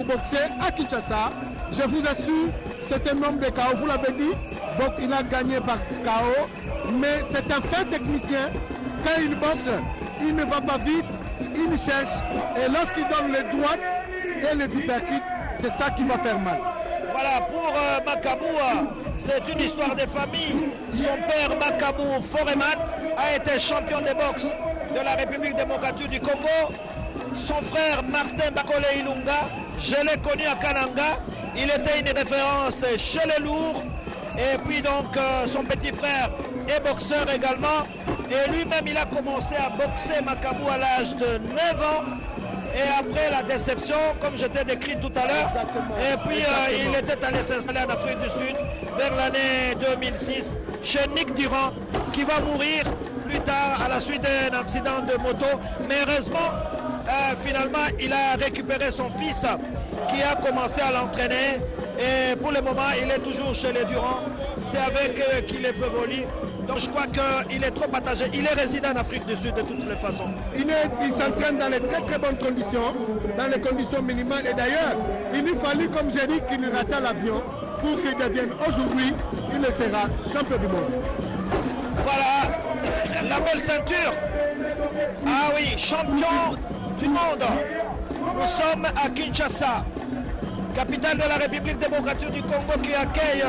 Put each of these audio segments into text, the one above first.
boxer à Kinshasa. Je vous assure, c'est un homme de KO, vous l'avez dit. Donc il a gagné par KO, mais c'est un fin technicien. Quand il bosse, il ne va pas vite, il cherche. Et lorsqu'il donne les droites et les uppercuts, c'est ça qui va faire mal. Voilà, pour Makabou, c'est une histoire de famille. Son père Makabou Foremat a été champion de boxe de la République démocratique du Congo. Son frère Martin Bakole Ilunga, je l'ai connu à Kananga. Il était une référence chez les lourds. Et puis donc son petit frère est boxeur également. Et lui-même il a commencé à boxer Makabou à l'âge de 9 ans. Et après la déception, comme je t'ai décrit tout à l'heure, et puis il était allé s'installer en Afrique du Sud vers l'année 2006 chez Nick Durand, qui va mourir plus tard à la suite d'un accident de moto. Mais heureusement, finalement, il a récupéré son fils qui a commencé à l'entraîner. Et pour le moment, il est toujours chez les Durand. C'est avec eux qu'il est favori. Donc je crois qu'il est trop partagé. Il est résident en Afrique du Sud de toutes les façons. Il s'entraîne dans les très très bonnes conditions, dans les conditions minimales. Et d'ailleurs, il lui fallut, comme j'ai dit, qu'il rate l'avion pour qu'il devienne aujourd'hui, il le sera champion du monde. Voilà, la belle ceinture. Ah oui, champion du monde. Nous sommes à Kinshasa, capitale de la République démocratique du Congo, qui accueille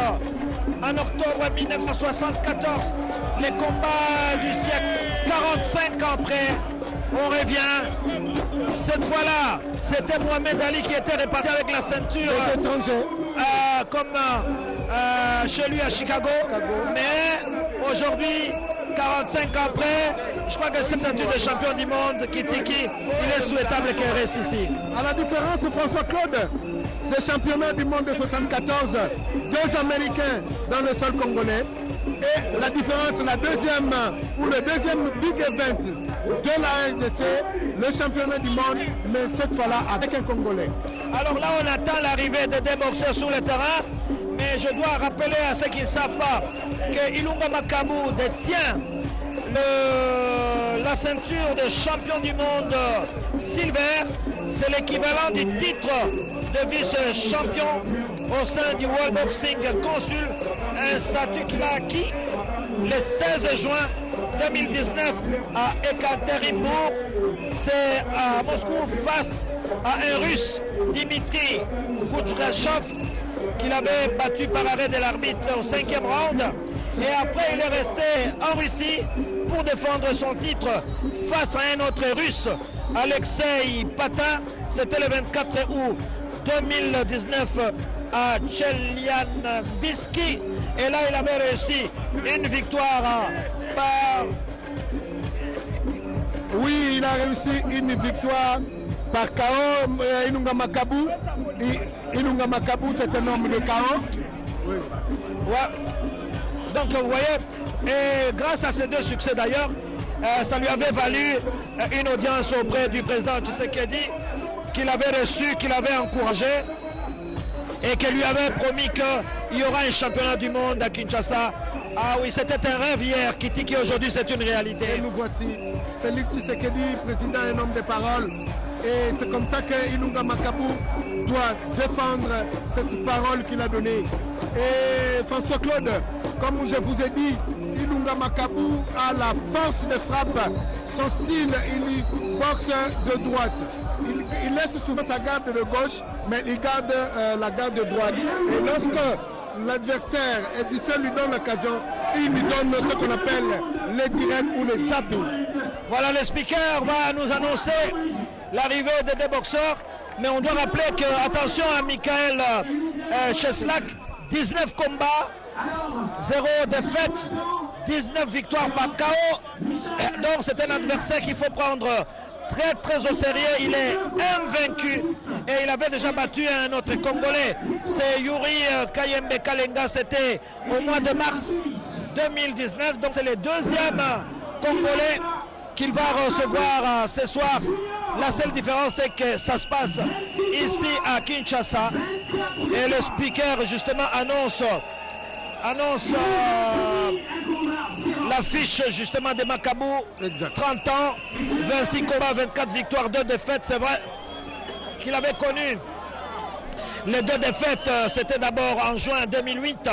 en octobre 1974 les combats du siècle. 45 ans après, on revient. Cette fois-là, c'était Mohamed Ali qui était réparti avec la ceinture comme chez lui à Chicago. Mais aujourd'hui, 45 ans après, je crois que cette ceinture de champion du monde, Kitiki, il est souhaitable qu'elle reste ici. À la différence, François Claude, des championnats du monde de 74, deux Américains dans le sol congolais. Et la différence, le deuxième big event de la RDC, le championnat du monde, mais cette fois-là avec un Congolais. Alors là, on attend l'arrivée de deux boxeurs sur le terrain, mais je dois rappeler à ceux qui ne savent pas que Ilunga Makabou détient la ceinture de champion du monde silver. C'est l'équivalent du titre de vice-champion au sein du World Boxing Council, un statut qu'il a acquis le 16 juin 2019 à Ekaterinbourg. C'est à Moscou face à un Russe, Dimitri Kouchrachov, qu'il avait battu par arrêt de l'arbitre au 5e round. Et après, il est resté en Russie pour défendre son titre face à un autre Russe, Alexei Patin. C'était le 24 août 2019 à Tcheliabinski. Et là, il avait réussi une victoire par... Oui, il a réussi une victoire par KO. Ilunga Makabou. Ilunga Makabou, c'est un homme de KO. Oui. Ouais. Donc, vous voyez, et grâce à ces deux succès d'ailleurs, ça lui avait valu une audience auprès du président Tshisekedi, qu'il avait reçu, qu'il avait encouragé et qu'il lui avait promis qu'il y aura un championnat du monde à Kinshasa. Ah oui, c'était un rêve hier, qui aujourd'hui c'est une réalité. Et nous voici, Félix Tshisekedi, président, un homme de parole. Et c'est comme ça que Ilunga Makabou doit défendre cette parole qu'il a donnée. Et François Claude, comme je vous ai dit, Ilunga Makabou a la force de frappe. Son style, il boxe de droite. Il laisse souvent sa garde de gauche, mais il garde la garde de droite. Et lorsque l'adversaire lui donne l'occasion, il lui donne ce qu'on appelle les directs ou les jabbing. Voilà, le speaker va nous annoncer l'arrivée des deux boxeurs, mais on doit rappeler que, attention à Michael Cheslak, 19 combats, 0 défaite, 19 victoires par KO. Donc c'est un adversaire qu'il faut prendre très très au sérieux. Il est invaincu et il avait déjà battu un autre Congolais. C'est Yuri Kayembe Kalenga, c'était au mois de mars 2019. Donc c'est le deuxième Congolais qu'il va recevoir ce soir. La seule différence, c'est que ça se passe ici à Kinshasa. Et le speaker, justement, annonce l'affiche, justement, de Makabou. 30 ans, 26 combats, 24 victoires, 2 défaites. C'est vrai qu'il avait connu Les deux défaites, c'était d'abord en juin 2008.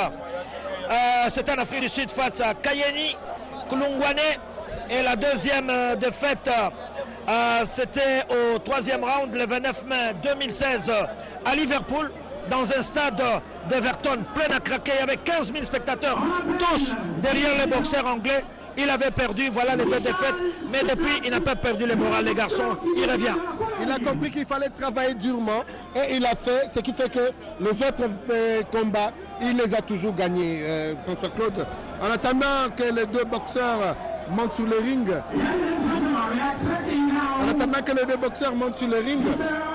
C'était en Afrique du Sud face à Kayeni, Kulungwane. Et la deuxième défaite, c'était au troisième round, le 29 mai 2016, à Liverpool, dans un stade d'Everton plein à craquer, avec 15 000 spectateurs, tous derrière les boxeurs anglais. Il avait perdu, voilà les deux défaites, mais depuis, il n'a pas perdu le moral, les garçons, il revient. Il a compris qu'il fallait travailler durement et il a fait, ce qui fait que les autres combats, il les a toujours gagnés, François Claude. En attendant que les deux boxeurs montent sur le ring,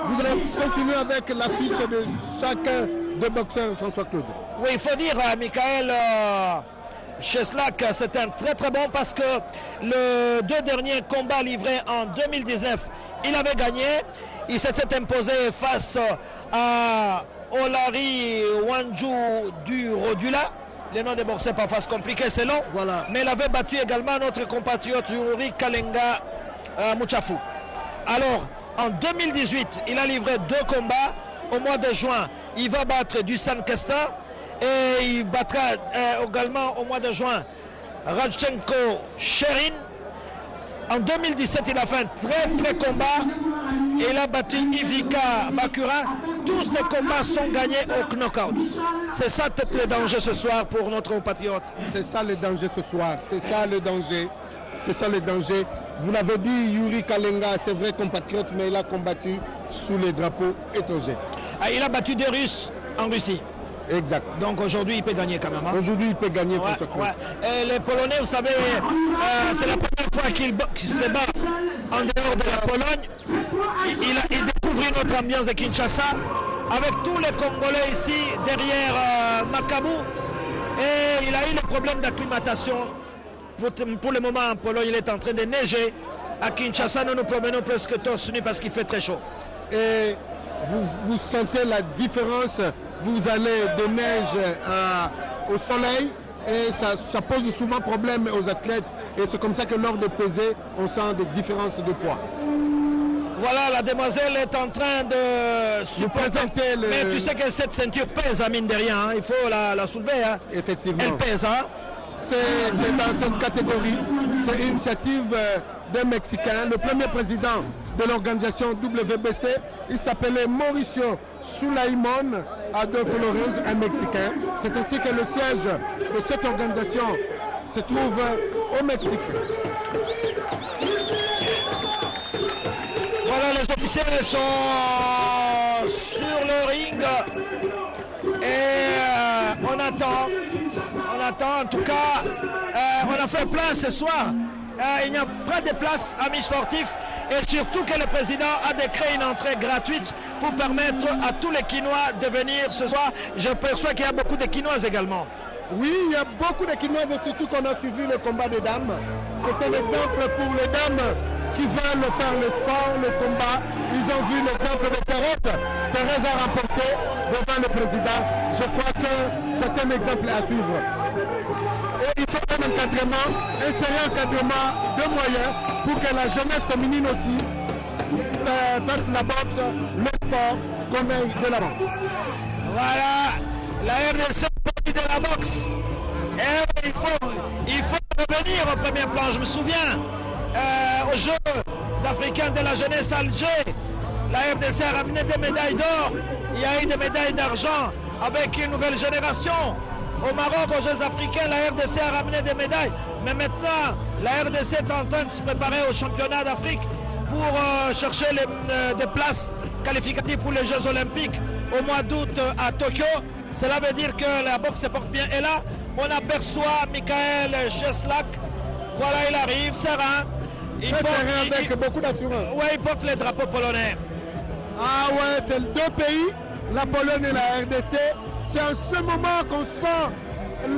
vous allez continuer avec la fiche de chacun des boxeurs, François Claude. Oui, il faut dire, Michael Cheslak, c'est un très très bon parce que le deux derniers combats livrés en 2019, il avait gagné. Il s'était imposé face à Olari Wanju du Rodula. Les noms des boxeurs parfois compliqués, c'est long. Voilà. Mais il avait battu également notre compatriote Yuri Kalenga Muchafu. Alors, en 2018, il a livré deux combats. Au mois de juin, il va battre Dusan Kester. Et il battra également au mois de juin Radchenko Sherin. En 2017, il a fait un très combat. Et il a battu Ivica Bakura. Tous ces combats sont gagnés au knockout. C'est ça peut-être le danger ce soir pour notre compatriote. C'est ça le danger ce soir. C'est ça le danger. C'est ça le danger. Vous l'avez dit, Yuri Kalenga, c'est vrai compatriote, mais il a combattu sous les drapeaux étrangers. Il a battu des Russes en Russie. Exact. Donc aujourd'hui, il peut gagner quand même. Hein. Aujourd'hui, il peut gagner. Et les Polonais, vous savez, c'est la première fois qu'il se bat en dehors de la Pologne. Il découvre une autre ambiance de Kinshasa, avec tous les Congolais ici, derrière Makabu. Et il a eu le problème d'acclimatation. Pour le moment, en Pologne, il est en train de neiger. À Kinshasa, nous nous promenons presque torse nu parce qu'il fait très chaud. Et vous sentez la différence. Vous allez de neige au soleil et ça pose souvent problème aux athlètes. Et c'est comme ça que lors de peser, on sent des différences de poids. Voilà, la demoiselle est en train de présenter le... Mais tu sais que cette ceinture pèse, à mine de rien. Hein. Il faut la soulever. Hein. Effectivement. Elle pèse. Hein. C'est dans cette catégorie. C'est une initiative d'un Mexicain, le premier président de l'organisation WBC. Il s'appelait Mauricio Sulaimon Adolfo Lorenz, un Mexicain. C'est ainsi que le siège de cette organisation se trouve au Mexique. Voilà, les officiels sont sur le ring et on attend. En tout cas, on a fait plein ce soir. Il n'y a pas de place, amis sportifs, et surtout que le président a décrété une entrée gratuite pour permettre à tous les Quinois de venir ce soir. Je perçois qu'il y a beaucoup de Quinoises également. Oui, il y a beaucoup de Quinoises et surtout qu'on a suivi le combat des dames. C'est un exemple pour les dames qui veulent faire le sport, le combat. Ils ont vu l'exemple de Thérèse. Thérèse a remporté devant le président. Je crois que c'est un exemple à suivre. Et il faut un encadrement, un sérieux encadrement de moyens pour que la jeunesse féminine aussi fasse la boxe, le sport, comme de l'avant. Voilà, la RDC de la boxe. Et il faut revenir au premier plan. Je me souviens aux Jeux africains de la jeunesse à Alger, la RDC a ramené des médailles d'or. Il y a eu des médailles d'argent avec une nouvelle génération. Au Maroc, aux Jeux africains, la RDC a ramené des médailles. Mais maintenant, la RDC est en train de se préparer au championnat d'Afrique pour chercher des places qualificatives pour les Jeux olympiques au mois d'août à Tokyo. Cela veut dire que la boxe se porte bien. Et là, on aperçoit Michael Cheslak. Voilà, il arrive, serein. Avec beaucoup d'assurance. Oui, il porte les drapeaux polonais. Ah ouais, c'est deux pays, la Pologne et la RDC. C'est en ce moment qu'on sent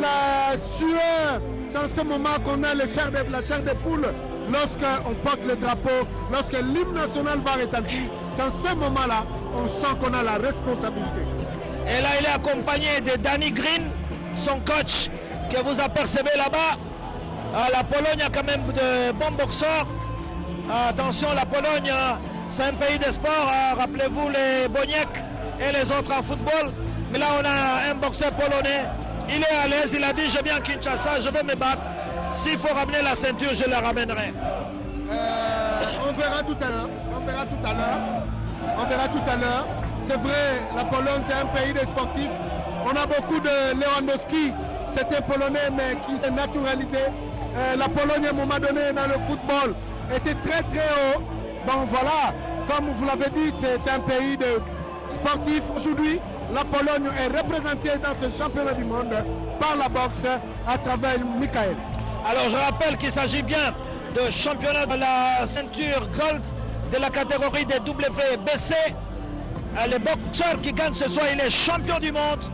la sueur, c'est en ce moment qu'on a la chair de poule lorsqu'on porte le drapeau, lorsque l'hymne national va rétablir. C'est en ce moment-là on sent qu'on a la responsabilité. Et là, il est accompagné de Danny Green, son coach, que vous apercevez là-bas. La Pologne a quand même de bons boxeurs. Attention, la Pologne, c'est un pays de sport. Rappelez-vous les Boniek et les autres en football. Mais là, on a un boxeur polonais. Il est à l'aise, il a dit, je viens à Kinshasa, je vais me battre. S'il faut ramener la ceinture, je la ramènerai. On verra tout à l'heure. On verra tout à l'heure. C'est vrai, la Pologne, c'est un pays de sportifs. On a beaucoup de Lewandowski, c'était polonais, mais qui s'est naturalisé. La Pologne, à un moment donné, dans le football, était très très haut. Donc voilà, comme vous l'avez dit, c'est un pays de sportifs. Aujourd'hui, la Pologne est représentée dans ce championnat du monde par la boxe à travers Michael. Alors je rappelle qu'il s'agit bien de championnat de la ceinture Gold de la catégorie des WBC. Le boxeur qui gagne ce soir, il est champion du monde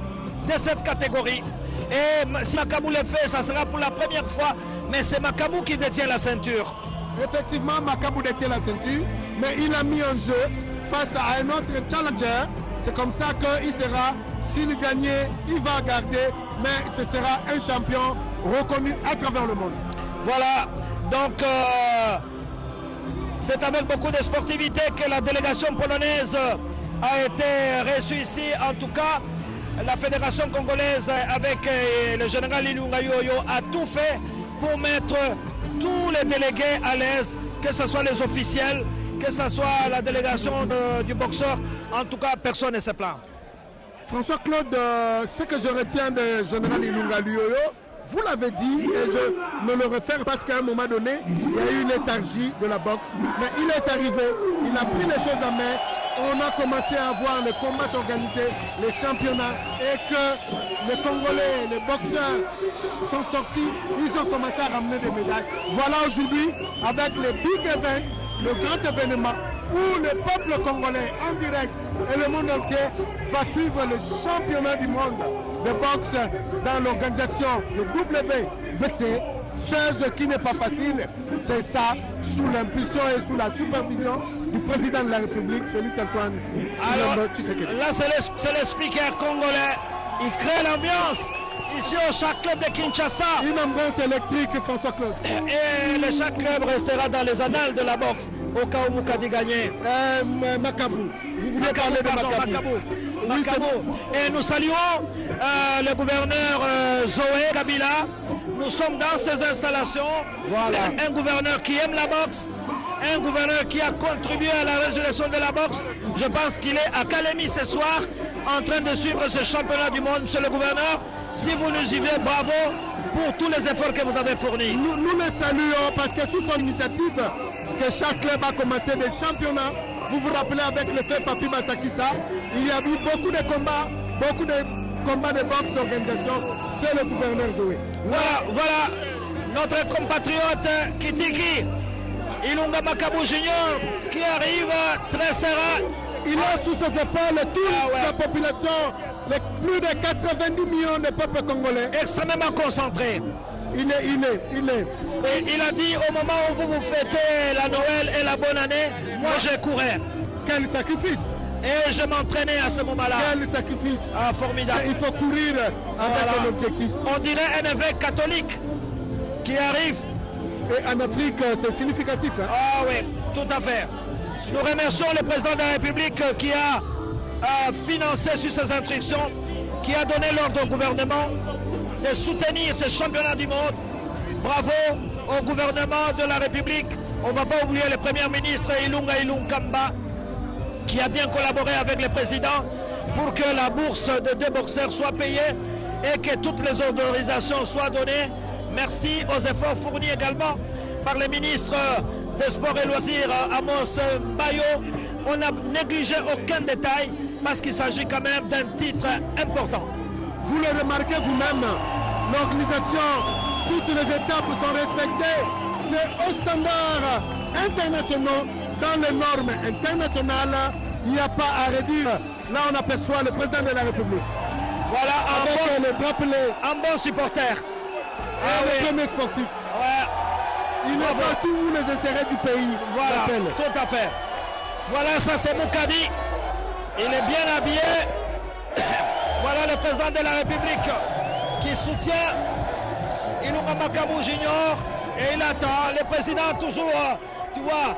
de cette catégorie. Et si Makabu le fait, ça sera pour la première fois, mais c'est Makabu qui détient la ceinture. Effectivement, Makabu détient la ceinture, mais il a mis en jeu face à un autre challenger. C'est comme ça qu'il sera, s'il gagnait, il va garder, mais ce sera un champion reconnu à travers le monde. Voilà, donc c'est avec beaucoup de sportivité que la délégation polonaise a été reçue ici. En tout cas, la fédération congolaise avec le général Ilunga Yoyo a tout fait pour mettre tous les délégués à l'aise, que ce soit les officiels, que ce soit la délégation du boxeur. En tout cas, personne ne se plaint. François-Claude, ce que je retiens du général Ilunga Yoyo, vous l'avez dit, et je me le réfère parce qu'à un moment donné, il y a eu une léthargie de la boxe, mais il est arrivé, il a pris les choses en main. On a commencé à voir les combats organisés, les championnats, et que les Congolais, les boxeurs sont sortis, ils ont commencé à ramener des médailles. Voilà aujourd'hui, avec les big events, le grand événement, où le peuple congolais en direct et le monde entier va suivre le championnat du monde de boxe dans l'organisation de WBC, chose qui n'est pas facile. C'est ça, sous l'impulsion et sous la supervision du président de la République, Félix Antoine Tshisekedi. Là, c'est le speaker congolais. Il crée l'ambiance ici au chaque club de Kinshasa. Une ambiance électrique, François Claude. Et chaque club restera dans les annales de la boxe au cas où Moukadi gagnait. Makabu. Vous voulez parler de Makabu. Makabu. Et nous saluons le gouverneur Zoé Kabila. Nous sommes dans ces installations. Voilà. Un gouverneur qui aime la boxe, un gouverneur qui a contribué à la résurrection de la boxe. Je pense qu'il est à Kalemi ce soir en train de suivre ce championnat du monde. Monsieur le gouverneur, si vous nous suivez, bravo pour tous les efforts que vous avez fournis. Nous les saluons parce que sous son initiative, que chaque club a commencé des championnats. Vous vous rappelez avec le fait Papi Masakisa, il y a eu beaucoup de combats de boxe d'organisation. C'est le gouverneur Zoé. Voilà notre compatriote Kitiki Ilunga Makabu Junior qui arrive très serré. Il a sous ses épaules toute sa population, plus de 90 millions de peuples congolais. Extrêmement concentré. Il est. Et il a dit au moment où vous fêtez la Noël et la bonne année, moi je courais. Quel sacrifice! Et je m'entraînais à ce moment-là. Quel sacrifice! Ah, formidable. Il faut courir avec un objectif. On dirait un évêque catholique qui arrive. Et en Afrique, c'est significatif. Hein? Ah oui, tout à fait. Nous remercions le président de la République qui a financé sur ses instructions, qui a donné l'ordre au gouvernement de soutenir ce championnat du monde. Bravo au gouvernement de la République. On ne va pas oublier le Premier ministre Ilunga Ilunkamba qui a bien collaboré avec le président pour que la bourse de 2 boxeurs soit payée et que toutes les autorisations soient données. Merci aux efforts fournis également par le ministre des Sports et Loisirs, Amos Bayo. On n'a négligé aucun détail parce qu'il s'agit quand même d'un titre important. Vous le remarquez vous-même, l'organisation, toutes les étapes sont respectées. C'est au standard international, dans les normes internationales, il n'y a pas à réduire. Là, on aperçoit le président de la République. Voilà, un bon supporter. Le premier sportif. Ouais. Il est partout où les intérêts du pays. Voilà, tout à fait. Voilà, ça c'est Moukadi. Il est bien habillé. Voilà le président de la République qui soutient Ilunga Makabu Junior. Et il attend. Le président toujours, tu vois,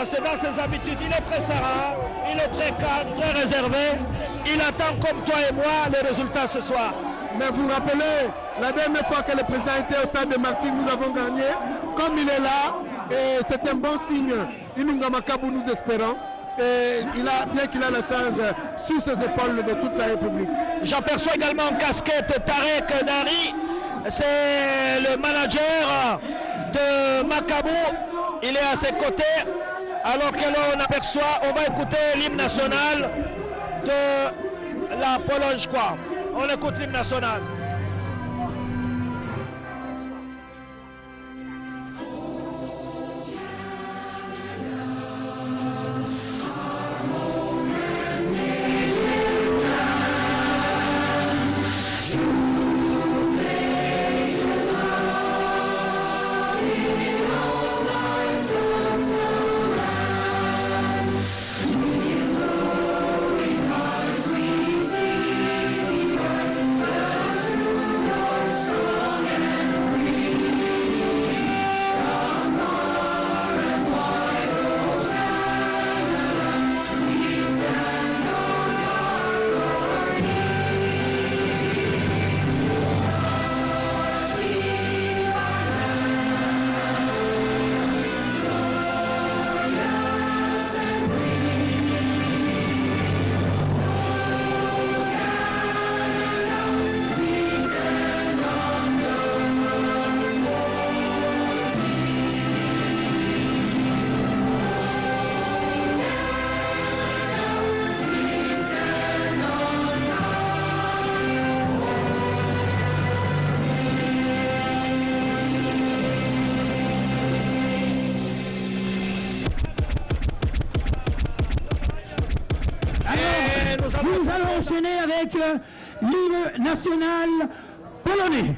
c'est dans ses habitudes. Il est très serein, il est très calme, très réservé. il attend comme toi et moi les résultats ce soir. Mais vous vous rappelez, la dernière fois que le président était au stade de Martigues, nous avons gagné. Comme il est là, et c'est un bon signe. Ilunga Makabu, nous espérons. Et bien qu'il a la charge sur ses épaules de toute la République. J'aperçois également en casquette Tarek Dari, c'est le manager de Makabu. Il est à ses côtés, alors que l'on aperçoit, on va écouter l'hymne national de la Pologne, je crois. On écoute l'hymne national. Nous allons enchaîner avec l'hymne national polonais.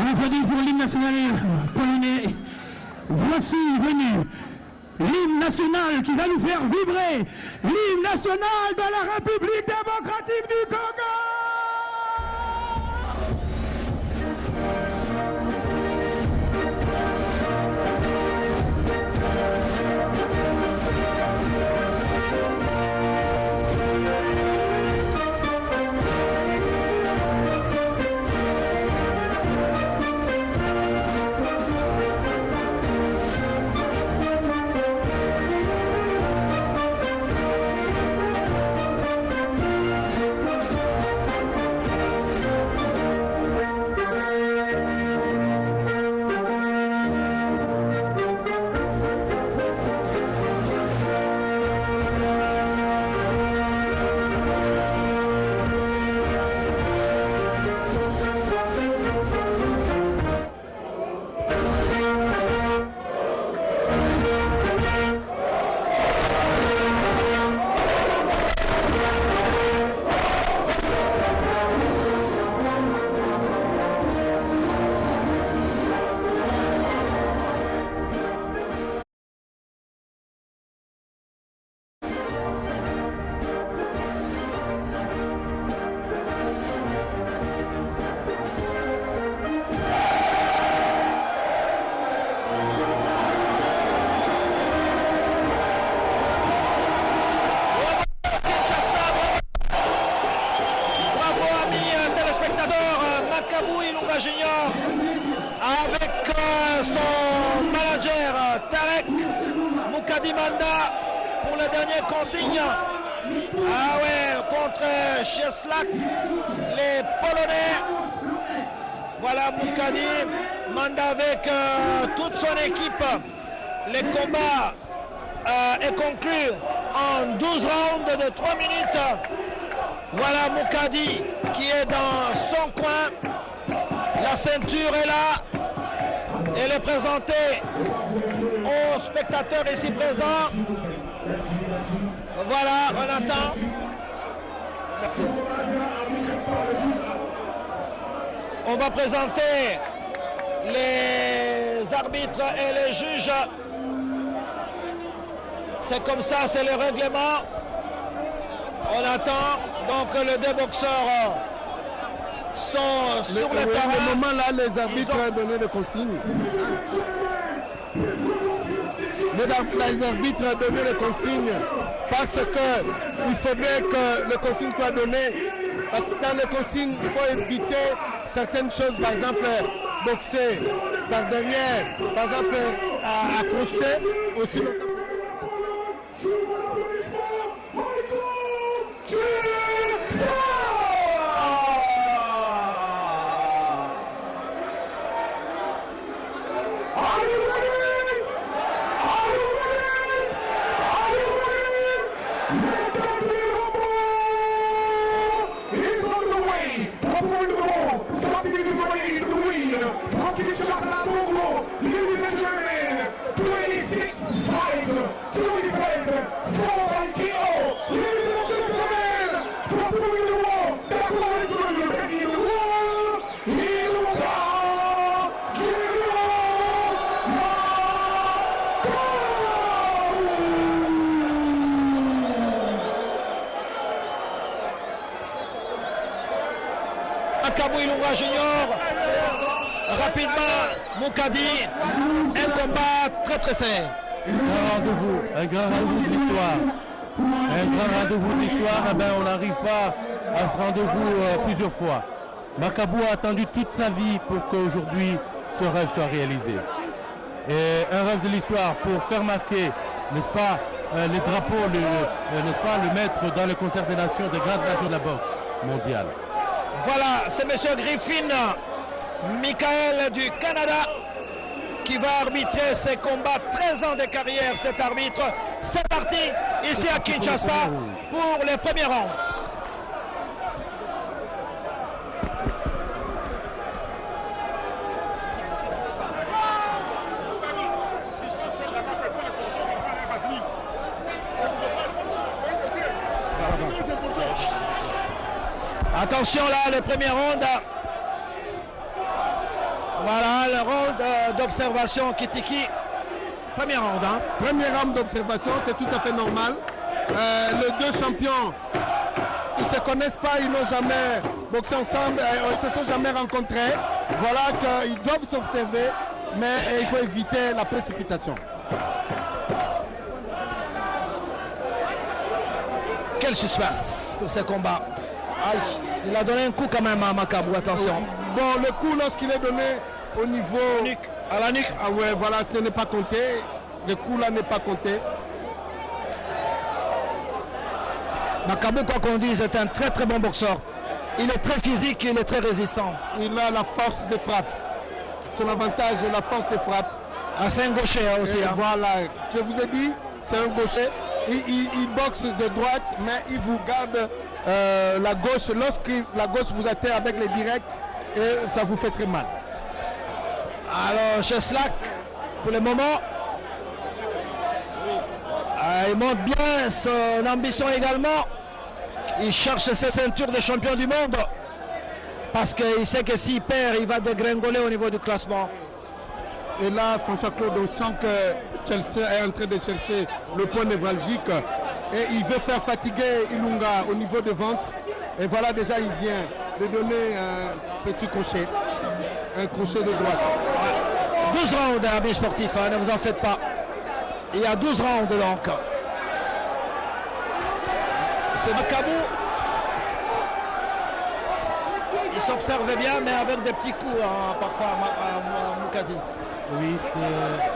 On applaudit pour l'hymne national polonais. Voici venu l'hymne national qui va nous faire vibrer, l'hymne national de la République démocratique du Congo. docteur Makabu Ilunga Junior avec son manager Tarek Moukadi Manda pour le dernier consigne. Ah ouais, contre Cheslak, les Polonais. Voilà Moukadi Manda avec toute son équipe. Les combats est conclu en 12 rounds de 3 minutes. Voilà Moukadi qui est dans son coin. La ceinture est là. Elle est présentée aux spectateurs ici présents. Voilà, on attend. Merci. On va présenter les arbitres et les juges. C'est comme ça, c'est le règlement. On attend. Donc les deux boxeurs sont sur le terrain. Au moment là, les arbitres ont donné des consignes. Les arbitres ont donné des consignes parce qu'il faudrait que les consignes soient données. Parce que dans les consignes, il faut éviter certaines choses, par exemple boxer par derrière, par exemple accrocher aussi. Makabu Ilunga Junior, rapidement Moukadi, un combat très serré. Un grand rendez-vous de l'histoire. Un grand rendez-vous de l'histoire, eh ben, on n'arrive pas à ce rendez-vous plusieurs fois. Makabu a attendu toute sa vie pour qu'aujourd'hui ce rêve soit réalisé. Et un rêve de l'histoire pour faire marquer, n'est-ce pas, les drapeaux, n'est-ce pas, le mettre dans le concert des nations, des grandes nations de la boxe mondiale. Voilà, c'est M. Griffin, Michael du Canada, qui va arbitrer ces combats. 13 ans de carrière, cet arbitre. C'est parti, ici à Kinshasa, pour les premiers rounds. Attention là, le premier round. Voilà, le round d'observation Kitiki. Premier round. Hein. Premier round d'observation, c'est tout à fait normal. Les deux champions, ils ne se connaissent pas, ils n'ont jamais boxé ensemble, ils ne se sont jamais rencontrés. Voilà qu'ils doivent s'observer, mais il faut éviter la précipitation. Quel suspense pour ce combat. Aïe, il a donné un coup quand même à Makabu, attention. Bon, le coup lorsqu'il est donné au niveau... À la nuque. Ah ouais, voilà, ce n'est pas compté. Le coup là n'est pas compté. Makabu, quoi qu'on dise, est un très bon boxeur. Il est très physique, il est très résistant. Il a la force de frappe. Son avantage est la force de frappe. Ah, c'est un gaucher aussi. Hein. Voilà, je vous ai dit, c'est un gaucher. Il boxe de droite, mais il vous garde la gauche. Lorsque la gauche vous atteint avec les directs, et ça vous fait très mal. Alors, Cheslak, pour le moment, il montre bien son ambition également. Il cherche ses ceintures de champion du monde parce qu'il sait que s'il perd, il va dégringoler au niveau du classement. Et là, François-Claude, on sent que Chelsea est en train de chercher le point névralgique et il veut faire fatiguer Ilunga au niveau de ventre. Et voilà, déjà, il vient de donner un petit crochet, un crochet de droite. 12 rounds, amis sportifs, hein, ne vous en faites pas. Il y a 12 rounds donc. C'est Makabu. il s'observait bien, mais avec des petits coups parfois à Moukadi. Oui,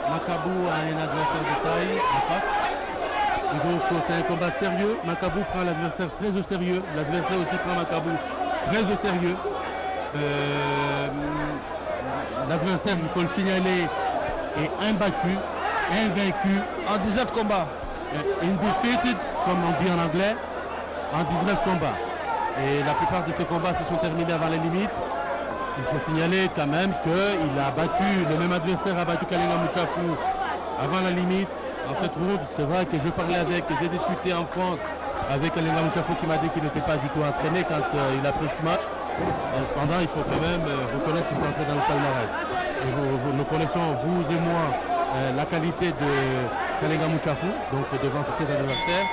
Makabu a un adversaire de taille en face. Et donc c'est un combat sérieux. Makabu prend l'adversaire très au sérieux. L'adversaire aussi prend Makabu très au sérieux. L'adversaire, il faut le signaler, est imbattu, invaincu. En 19 combats. Undefeated, comme on dit en anglais, en 19 combats. Et la plupart de ces combats se sont terminés avant les limites. Il faut signaler quand même qu'il a battu, le même adversaire a battu Kalenga Muchafou avant la limite. En cette route, c'est vrai que je parlais avec, j'ai discuté en France avec Kalenga Muchafou qui m'a dit qu'il n'était pas du tout entraîné quand il a pris ce match. Cependant, il faut quand même reconnaître qu'il s'est entré dans le palmarès. Nous connaissons, vous et moi, la qualité de Kalenga Muchafou, donc devant ses adversaires.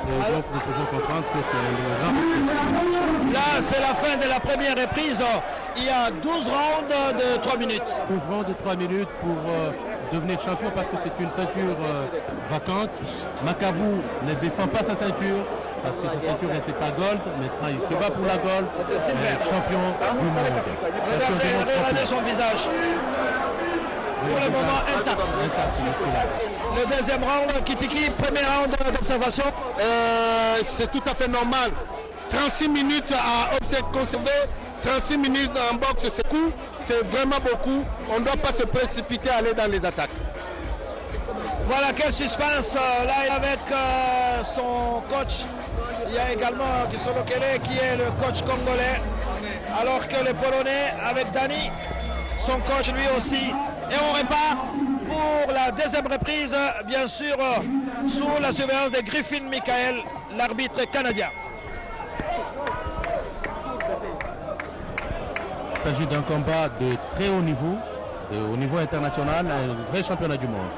Et donc nous pouvons comprendre que c'est le grand boxeur. Là, c'est la fin de la première reprise. Il y a 12 rounds de 3 minutes. 12 rounds de 3 minutes pour devenir champion parce que c'est une ceinture vacante. Makabu ne défend pas sa ceinture parce que sa ceinture n'était pas gold. Maintenant, il se bat pour la gold. Champion du monde. Regardez son visage. Pour le moment intact. Le deuxième round, Kitiki, premier round d'observation. C'est tout à fait normal. 36 minutes à conserver, 36 minutes en boxe, c'est vraiment beaucoup. On ne doit pas se précipiter à aller dans les attaques. Voilà quel suspense. Là, avec son coach, il y a également Kisolo Kele qui est le coach congolais. Alors que le Polonais, avec Dani, son coach lui aussi. Et on repart pour la deuxième reprise, bien sûr, sous la surveillance de Griffin Michael, l'arbitre canadien. Il s'agit d'un combat de très haut niveau, au niveau international, un vrai championnat du monde.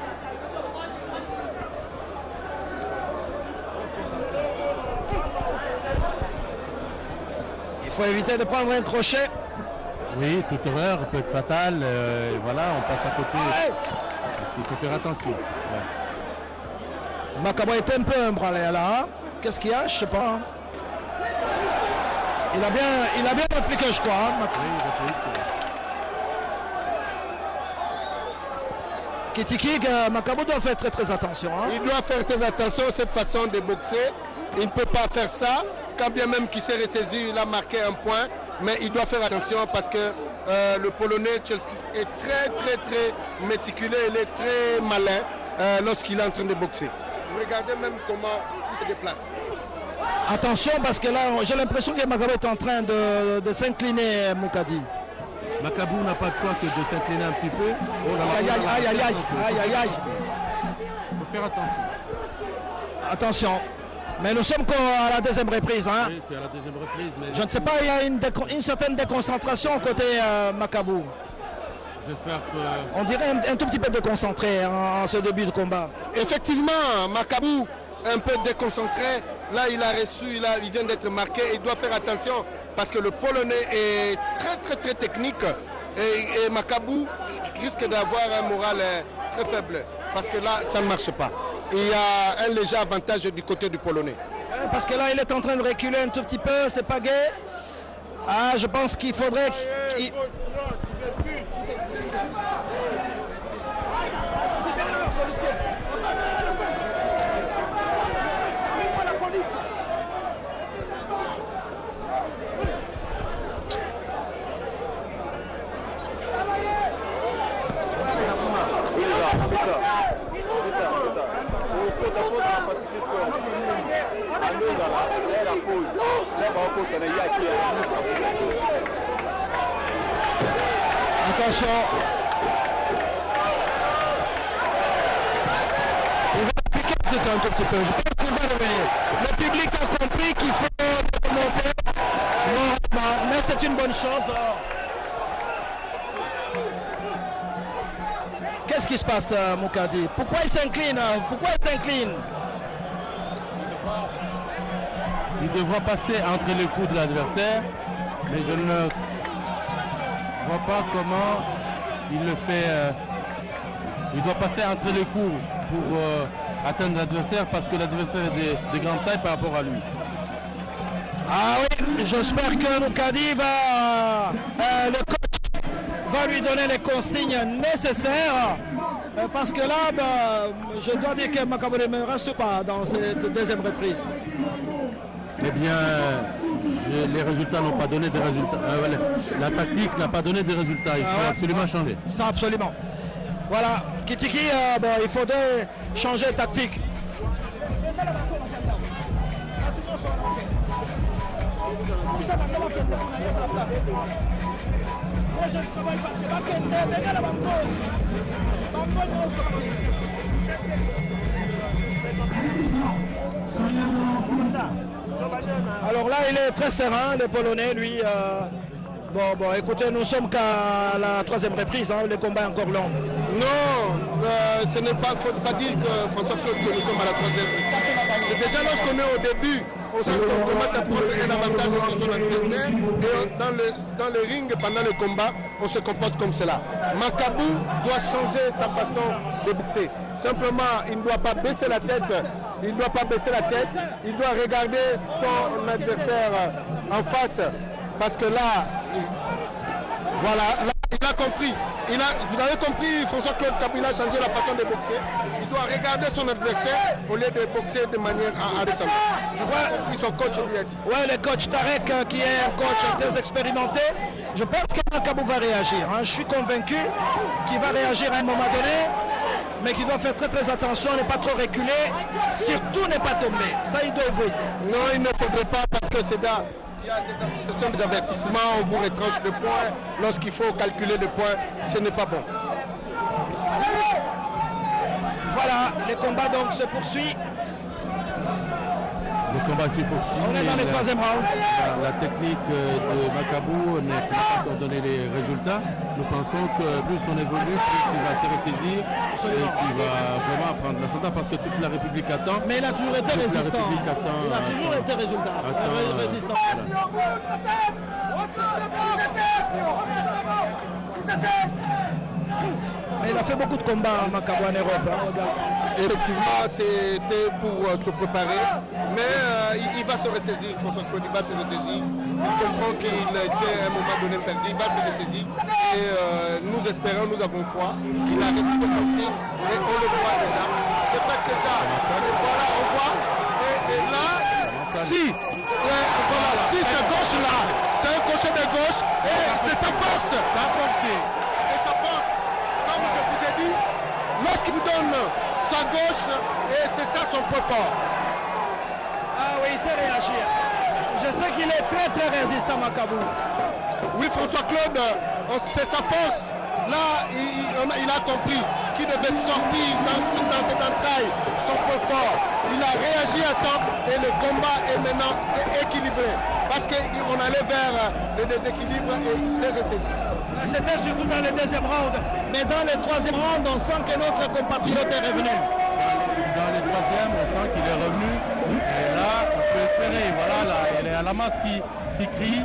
Il faut éviter de prendre un crochet. Oui, toute erreur peut être fatale. Voilà, on passe à côté. Il faut faire attention. Ouais. Makabu est un peu embranlé là. Hein? Qu'est-ce qu'il y a? Je sais pas. Hein? Il a bien appliqué, je crois. Hein, Kitiki, Makabu doit faire très attention. Hein? Il doit faire très attention à cette façon de boxer. Il ne peut pas faire ça. Quand bien même qu'il s'est ressaisi, il a marqué un point. Mais il doit faire attention parce que le Polonais est très méticuleux, il est très malin lorsqu'il est en train de boxer. Regardez même comment il se déplace. Attention parce que là, j'ai l'impression que Makabu est en train de s'incliner, Moukadi. Makabu n'a pas de choix que de s'incliner un petit peu. Oh là là, aïe. Il faut faire attention. Attention. Mais nous sommes qu'à la deuxième reprise. Hein. Oui, c'est à la deuxième reprise. Mais... Je ne sais pas, il y a une certaine déconcentration côté Makabu. J'espère que... On dirait un tout petit peu déconcentré en ce début de combat. Effectivement, Makabu un peu déconcentré. Là, il a reçu, il vient d'être marqué. Il doit faire attention parce que le Polonais est très technique. Et Makabu risque d'avoir un moral très faible. Parce que là, ça ne marche pas. Il y a un léger avantage du côté du Polonais. Parce que là, il est en train de reculer un tout petit peu, c'est pas gai. Ah, je pense qu'il faudrait... Attention. Il va appliquer peut-être un tout petit peu. Je pense qu'il va revenir. Le public a compris qu'il faut remonter. Mais c'est une bonne chose. Qu'est-ce qui se passe, Moukadi? Pourquoi il s'incline? Il devra passer entre les coups de l'adversaire, mais je ne vois pas comment il le fait. Il doit passer entre les coups pour atteindre l'adversaire parce que l'adversaire est de grande taille par rapport à lui. Ah oui, j'espère que Loukadi le coach va lui donner les consignes nécessaires. Parce que là, je dois dire que Macabou ne me rassure pas dans cette deuxième reprise. Eh bien, les résultats n'ont pas donné des résultats. La tactique n'a pas donné des résultats. Il faut absolument changer. Ça, absolument. Voilà, Kitiki, il faudrait changer de tactique. Alors là, il est très serein, le Polonais, lui. Bon, écoutez, nous sommes qu'à la troisième reprise, hein, le combat est encore long. Non, ce n'est pas, faut pas dire que François-Claude que nous sommes à la troisième reprise. C'est déjà lorsqu'on est au début, on commence à prendre un avantage sur son adversaire et dans le ring, pendant le combat, on se comporte comme cela. Macabou doit changer sa façon de boxer. Simplement, il ne doit pas baisser la tête. Il ne doit pas baisser la tête. Il doit regarder son adversaire en face. Parce que là, voilà, là, il a compris. Vous avez compris, François-Claude Kabila a changé la façon de boxer. Il doit regarder son adversaire au lieu de boxer de manière descendre. Je crois que son coach lui a dit. Ouais, le coach Tarek, qui est un coach très expérimenté, je pense que Macabou va réagir. Hein. Je suis convaincu qu'il va réagir à un moment donné, mais qu'il doit faire très très attention, ne pas trop reculer, surtout ne pas tomber. Ça, il doit éviter. Non, il ne faudrait pas parce que c'est là. Ce sont des avertissements, on vous retranche le point. Lorsqu'il faut calculer le point, ce n'est pas bon. Voilà, le combat donc se poursuit. Le combat se poursuit. On est dans le troisième round. La technique de Macabou n'a pas encore donné les résultats. Nous pensons que plus on évolue, plus il va se ressaisir et qu'il va vraiment prendre l'ascendant parce que toute la République attend. Mais il a toujours été résistant. Il a toujours été résistant. Mais il a fait beaucoup de combats Macabou en Europe. Effectivement, c'était pour se préparer, mais il va se ressaisir, François-Claude, il va se ressaisir. Il comprend qu'il était à un moment donné perdu, il va se ressaisir. Et nous espérons, nous avons foi, qu'il a réussi de passer, et on le voit déjà. C'est pas que ça, voilà, on voit, et là, si ce gauche-là, c'est un crochet de gauche, et c'est sa force. Et sa force, comme je vous ai dit, lorsqu'il vous donne sa gauche, et c'est ça son point fort. Ah oui, il sait réagir. Je sais qu'il est très très résistant, Macabou. Oui, François-Claude, c'est sa force. Là, il a compris qu'il devait sortir dans cette entraille son point fort. Il a réagi à temps et le combat est maintenant équilibré. Parce qu'on allait vers le déséquilibre et il s'est ressaisi. C'était surtout dans le deuxième round. Mais dans le troisième round, on sent que notre compatriote est revenu. Dans le troisième, on sent qu'il est revenu. Et là, on peut espérer. Voilà, là, il est à la masse qui crie.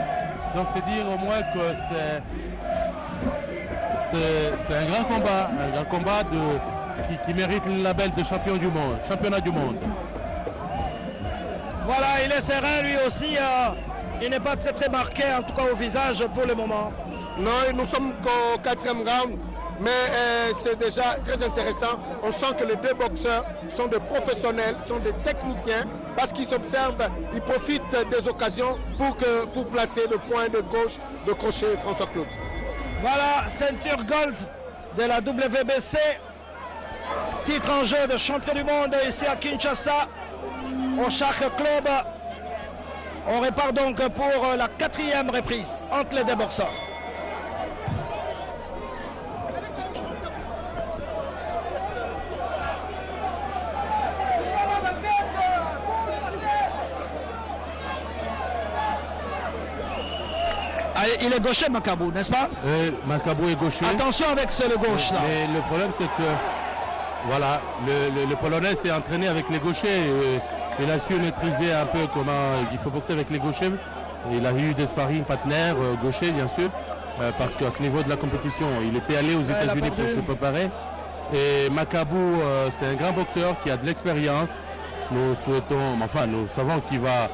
Donc c'est dire au moins que c'est un grand combat qui mérite le label de championnat du monde. Voilà, il est serein lui aussi. Il n'est pas très très marqué, en tout cas au visage pour le moment. Non, nous sommes qu'au quatrième round, mais c'est déjà très intéressant. On sent que les deux boxeurs sont des professionnels, sont des techniciens, parce qu'ils s'observent, ils profitent des occasions pour placer le point de gauche de crochet François-Claude. Voilà, ceinture gold de la WBC, titre en jeu de champion du monde ici à Kinshasa, au Shark Club. On repart donc pour la quatrième reprise entre les deux boxeurs. Il est gaucher, Macabou, n'est-ce pas? Macabou est gaucher. Attention avec le gauche là. Mais le problème c'est que voilà, le Polonais s'est entraîné avec les gauchers. Il a su maîtriser un peu comment il faut boxer avec les gauchers. Il a eu des sparring partners gauchers bien sûr, parce qu'à ce niveau de la compétition, il était allé aux États-Unis pour se préparer. Et Macabou, c'est un grand boxeur qui a de l'expérience. Nous souhaitons, enfin nous savons qu'il va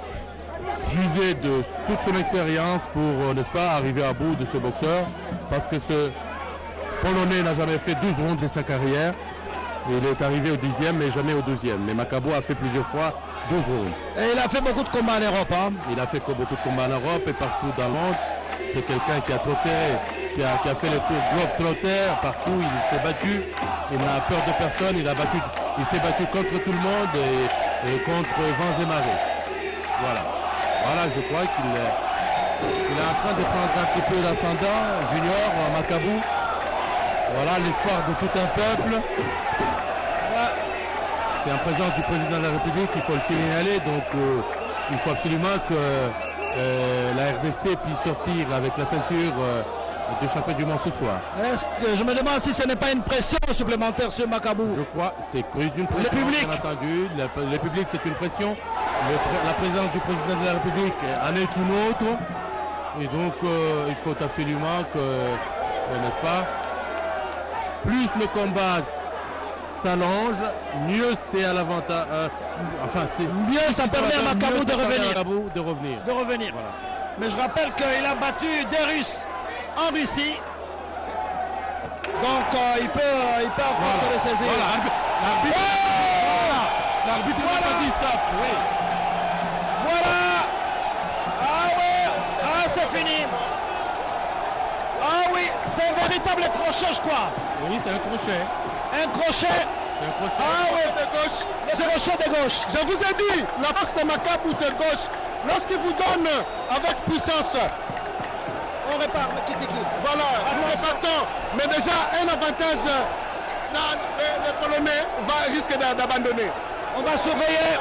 puiser de toute son expérience pour, n'est-ce pas, arriver à bout de ce boxeur, parce que ce Polonais n'a jamais fait 12 rounds de sa carrière. Il est arrivé au 10e, mais jamais au 12e. Mais Makabu a fait plusieurs fois 12 rounds. Et il a fait beaucoup de combats en Europe. Hein. Il a fait beaucoup de combats en Europe et partout dans le monde. C'est quelqu'un qui a trotté, qui a fait le tour globe-trotter. Partout, il s'est battu. Il n'a peur de personne. Il s'est battu contre tout le monde et contre vents et marées. Voilà, je crois qu'il est en train de prendre un petit peu l'ascendant. Junior, Makabu. Voilà l'espoir de tout un peuple. C'est en présence du président de la République, il faut le signaler, donc il faut absolument que la RDC puisse sortir avec la ceinture de champion du monde ce soir. Est-ce que je me demande si ce n'est pas une pression supplémentaire sur Makabu? Je crois, c'est une pression, le public. bien entendu. Le public, c'est une pression. La présence du président de la République en est une autre. Et donc, il faut absolument que, n'est-ce pas, plus le combat s'allonge, mieux c'est à l'avantage. Mieux ça permet à Makabu de revenir. Voilà. Mais je rappelle qu'il a battu des Russes en Russie. Donc il peut encore se ressaisir. L'arbitre a dit stop. Oui. Voilà. Ah ouais. Ah c'est fini. Ah oui, c'est un véritable crochet je crois. Oui, c'est un crochet. Un crochet. Ah oui, c'est gauche. C'est crochet de gauche. Je vous ai dit, la force de Makabu c'est gauche. Lorsqu'il vous donne avec puissance, on répare le kitiki. Voilà, nous repartons. Mais déjà un avantage, les Polonais risquent d'abandonner. On va surveiller.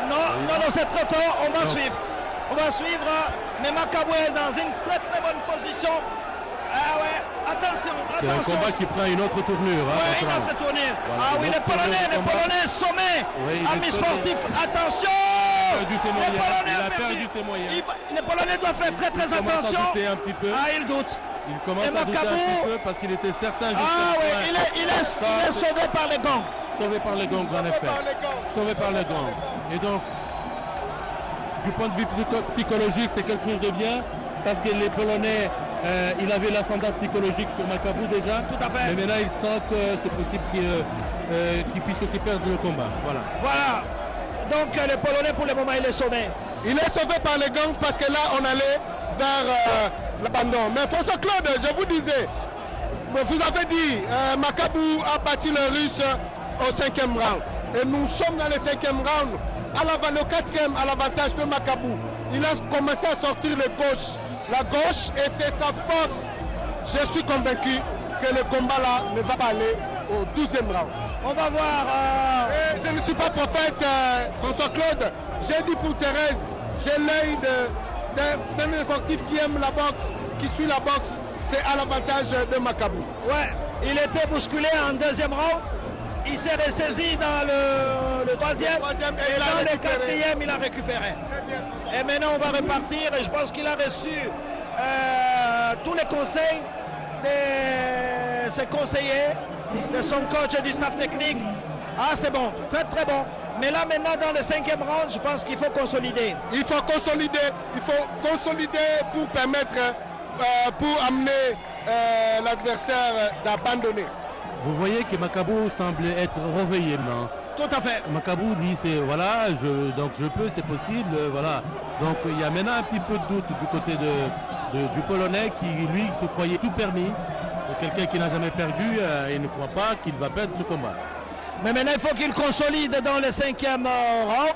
Non, c'est trop tôt, on va suivre. On va suivre, mais Makabu est dans une très bonne position. Ah ouais, attention. C'est un combat qui prend une autre tournure. Ouais, une autre tournure. Voilà, ah oui, les Polonais sommés. Oui, amis sportifs, attention. Il a perdu ses moyens. Les Polonais doivent faire très attention. Un petit peu. Ah, il doute. Il commence à douter un petit peu parce qu'il était certain. Ah oui, il est sauvé par les gants. Sauvé par les gants, en effet. Sauvé par les gants. Et donc, du point de vue psychologique, c'est quelque chose de bien parce que les Polonais, il avait l'ascendant psychologique sur Makabu déjà. Tout à fait. Mais maintenant, il sent que c'est possible qu'il puisse aussi perdre le combat. Voilà. Donc, les Polonais, pour le moment, il est sauvé. Il est sauvé par les gangs parce que là, on allait vers l'abandon. Mais François Claude, je vous disais, vous avez dit, Makabu a battu le Russe au 5e round. Et nous sommes dans le 5e round. Le 4e à l'avantage de Makabu. Il a commencé à sortir le gauche. La gauche, et c'est sa force. Je suis convaincu que le combat là ne va pas aller au 12e round. On va voir. Je ne suis pas prophète, François Claude. J'ai dit pour Thérèse, j'ai l'œil d'un sportif qui aime la boxe, qui suit la boxe. C'est à l'avantage de Makabu. Ouais, il était bousculé en 2e round. Il s'est ressaisi dans le 3e et dans le 4e, il a récupéré. Et maintenant, on va repartir et je pense qu'il a reçu tous les conseils de ses conseillers, de son coach et du staff technique. Ah, c'est bon, très bon. Mais là, maintenant, dans le 5e round, je pense qu'il faut consolider. Il faut consolider pour permettre, pour amener l'adversaire d'abandonner. Vous voyez que Makabu semble être réveillé maintenant. Tout à fait. Makabu dit voilà, donc je peux, c'est possible, voilà. Donc il y a maintenant un petit peu de doute du côté du Polonais qui lui se croyait tout permis. Quelqu'un qui n'a jamais perdu, il ne croit pas qu'il va perdre ce combat. Mais maintenant il faut qu'il consolide dans le 5e round.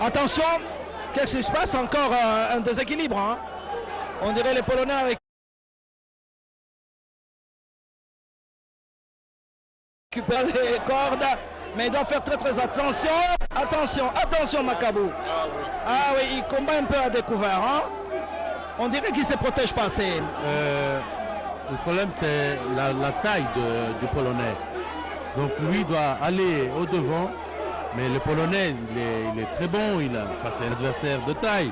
Attention. Qu'est-ce qui se passe? Encore un déséquilibre. Hein? On dirait les Polonais avec récupèrent les cordes, mais il doit faire très attention. Attention Makabu. Ah oui, il combat un peu à découvert. Hein? On dirait qu'il ne se protège pas assez. Le problème c'est la taille du Polonais. Donc lui doit aller au devant. Mais le Polonais, il est très bon, c'est un adversaire de taille.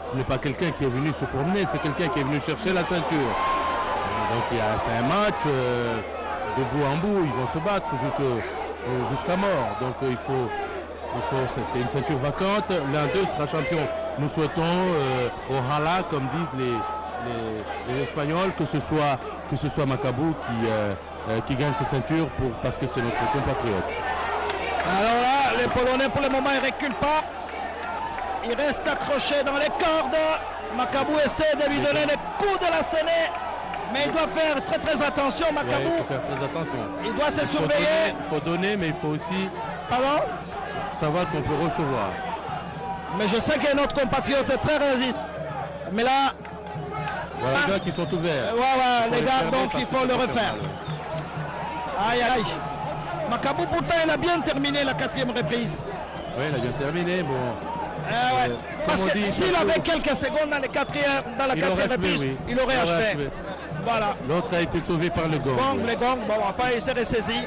Ce n'est pas quelqu'un qui est venu se promener, c'est quelqu'un qui est venu chercher la ceinture. Donc c'est un match de bout en bout, ils vont se battre jusqu'à mort. Donc c'est une ceinture vacante, l'un d'eux sera champion. Nous souhaitons Ojalá, comme disent les Espagnols, que ce soit Makabu qui gagne cette ceinture parce que c'est notre compatriote. Alors là, les Polonais pour le moment ils ne reculent pas. Ils restent accrochés dans les cordes. Makabu essaie de lui donner les coups de la scellée. Mais il doit faire très très attention, Makabu. Ouais, il faut faire très attention. Il doit se surveiller. Il faut donner, mais il faut aussi savoir qu'on peut recevoir. Mais je sais que notre compatriote est très résistant. Mais là... Voilà les gars qui sont ouverts. Les gars, donc il faut le refaire. Aïe aïe. Makabu pourtant il a bien terminé la 4e reprise. Oui, il a bien terminé. Bon. Parce que s'il avait quelques secondes dans la 4e reprise, il aurait achevé. Voilà. L'autre a été sauvé par le gong. Les gongs, bon, après il s'est ressaisi.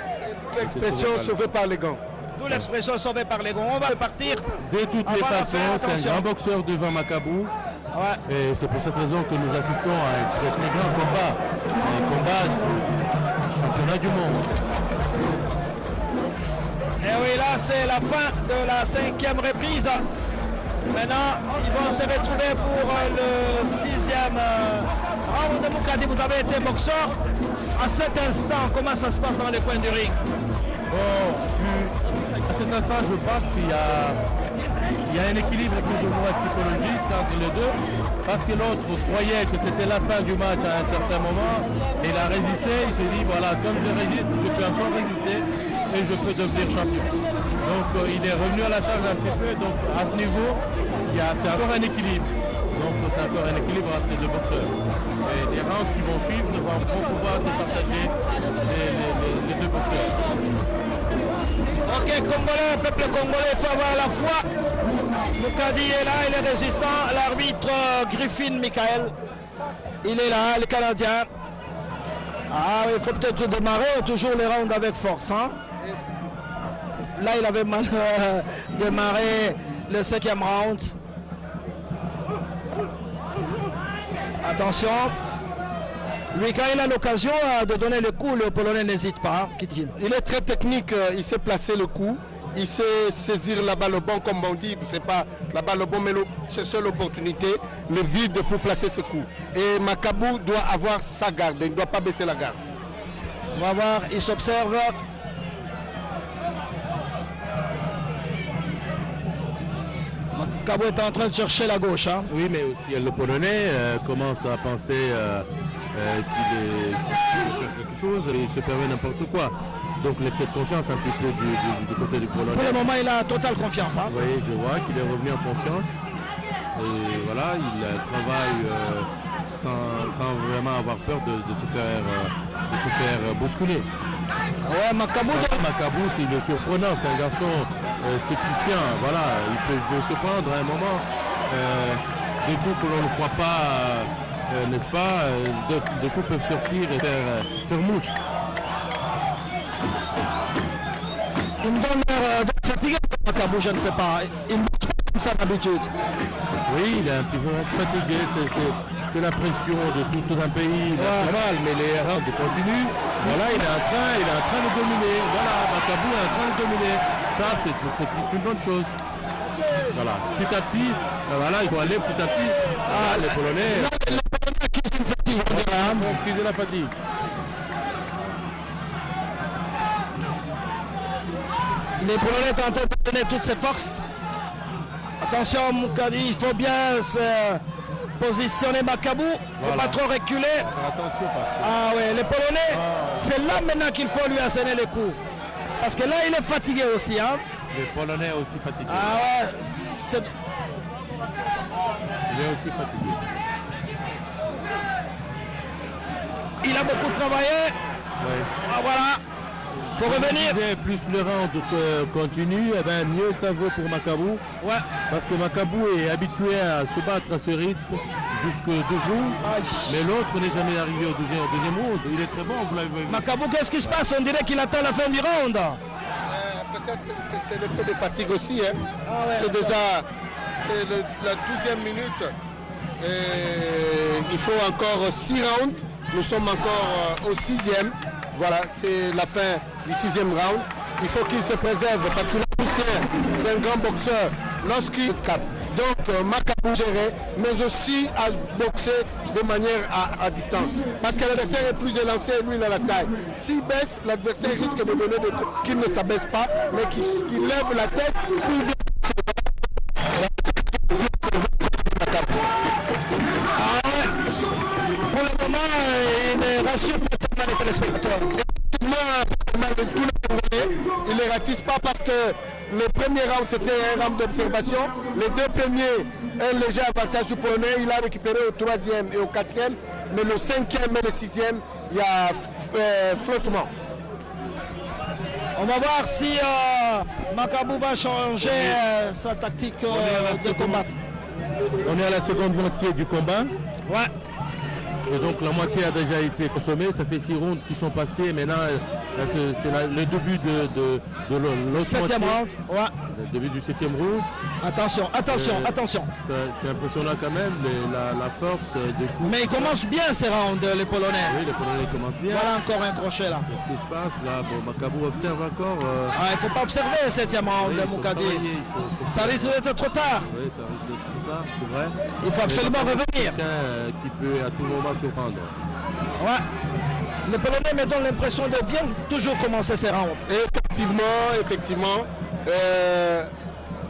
L'expression sauvé par les gants. D'où l'expression sauvé par les gants. On va repartir. De toutes les façons, c'est un grand boxeur devant Makabu. Ouais. Et c'est pour cette raison que nous assistons à un très très grand combat. Un combat du championnat du monde. Et oui, là c'est la fin de la 5e reprise. Maintenant, ils vont se retrouver pour le 6e round. Moukadi, vous avez été boxeur. À cet instant, comment ça se passe dans les coins du ring? Bon, à cet instant, je pense qu'il y a un équilibre plus ou moins psychologique entre les deux. Parce que l'autre croyait que c'était la fin du match à un certain moment. Et il a résisté, il s'est dit, voilà, comme je résiste, je peux encore résister et je peux devenir champion. Donc il est revenu à la charge un petit peu. Donc à ce niveau, c'est encore un équilibre. Donc c'est encore un équilibre entre les deux boxeurs. Et les rounds qui vont suivre vont pouvoir départager les deux boxeurs. Ok, Congolais, peuple congolais, il faut avoir la foi. Moukadi est là, il est résistant. L'arbitre Griffin Michael, il est là, le Canadien. Ah oui, il faut peut-être démarrer toujours les rounds avec force. Hein? Là, il avait mal démarré le 5e round. Attention. Lui, quand il a l'occasion de donner le coup, le Polonais n'hésite pas. Il est très technique, il sait placer le coup, il sait saisir la balle au bon, comme on dit, c'est pas la balle au bon, mais c'est l'opportunité, le vide pour placer ce coup. Et Makabu doit avoir sa garde, il ne doit pas baisser la garde. On va voir, il s'observe. Makabu est en train de chercher la gauche. Hein. Oui, mais aussi le Polonais commence à penser qu'il est faire quelque chose et il se permet n'importe quoi. Donc l'excès de confiance un petit peu du côté du Polonais. Pour le moment, il a totale confiance. Hein. Vous voyez, je vois qu'il est revenu en confiance. Et voilà, il travaille sans vraiment avoir peur de se faire bousculer. Ouais, Makabu, il est surprenant, c'est un garçon stupéfiant. Voilà, il peut surprendre à un moment. Des coups que l'on ne croit pas, n'est-ce pas, des coups peuvent sortir et faire mouche. Il me donne l'air de fatigué, Makabu, je ne sais pas. Il me trouve comme ça d'habitude. Oui, il est un petit peu fatigué, c'est la pression de tout un pays, normal, mais les rounds continuent. Voilà, il est en train de dominer. Voilà, Makabu est en train de dominer. Ça, c'est une bonne chose. Voilà, petit à petit, voilà, il faut aller petit à petit. Ah, les Polonais. Là, les Polonais accusent une fatigue, on dirait. Hein. Accusent de la fatigue. Les Polonais sont en train de donner toutes ses forces. Attention, Moukadi, il faut bien se positionner Makabu. Il ne faut pas trop reculer. Attention, ah oui, les Polonais, c'est là maintenant qu'il faut lui asséner les coups. Parce que là, il est fatigué aussi. Hein. Les Polonais aussi fatigués. Ah ouais, il est aussi fatigué. Il a beaucoup travaillé. Oui. Ah voilà. Il faut revenir. Plus le round continue, eh ben, mieux ça vaut pour Makabu. Ouais. Parce que Makabu est habitué à se battre à ce rythme jusqu'au deuxième. Mais l'autre n'est jamais arrivé au deuxième round. Il est très bon, vous l'avez vu. Makabu, qu'est-ce qui se passe? On dirait qu'il attend la fin du round. Peut-être c'est l'effet de fatigue aussi. Hein. Ah ouais, c'est déjà la 12e minute. Et il faut encore 6 rounds Nous sommes encore au 6e. Voilà, c'est la fin du 6e round. Il faut qu'il se préserve parce qu'il a poussé d'un grand boxeur lorsqu'il cap. Donc Makabu géré, mais aussi à boxer de manière à distance. Parce que l'adversaire est plus élancé et lui il a la taille. S'il baisse, l'adversaire risque de donner des coups qu'il ne s'abaisse pas, mais qu'il lève la tête pour Pour le moment, il rassure totalement les téléspectateurs. Il ne les ratisse pas parce que le premier round c'était un round d'observation. Les deux premiers, un léger avantage du Polonais. Il a récupéré au 3e et au 4e. Mais le 5e et le 6e, il y a flottement. On va voir si Makabu va changer sa tactique de combat. On est à la seconde moitié du combat. Ouais. Et donc la moitié a déjà été consommée, ça fait 6 rounds qui sont passés, mais là c'est le début de l'autre 7e round, ouais. Le début du 7e round. Attention. C'est impressionnant quand même, la force des coups. Mais ils commencent bien ces rounds, les Polonais. Oui, les Polonais commencent bien. Voilà encore un crochet là. Qu'est-ce qui se passe là? Bon, Makabu observe encore. Il ne faut pas observer le 7e round, oui, Moukadi. Ça risque d'être trop tard. Oui, ça risque d'être trop tard, c'est vrai. Il faut absolument revenir. Qui peut à tout moment se rendre. Ouais. Les Polonais me donnent l'impression de bien toujours commencer ces rounds. Effectivement.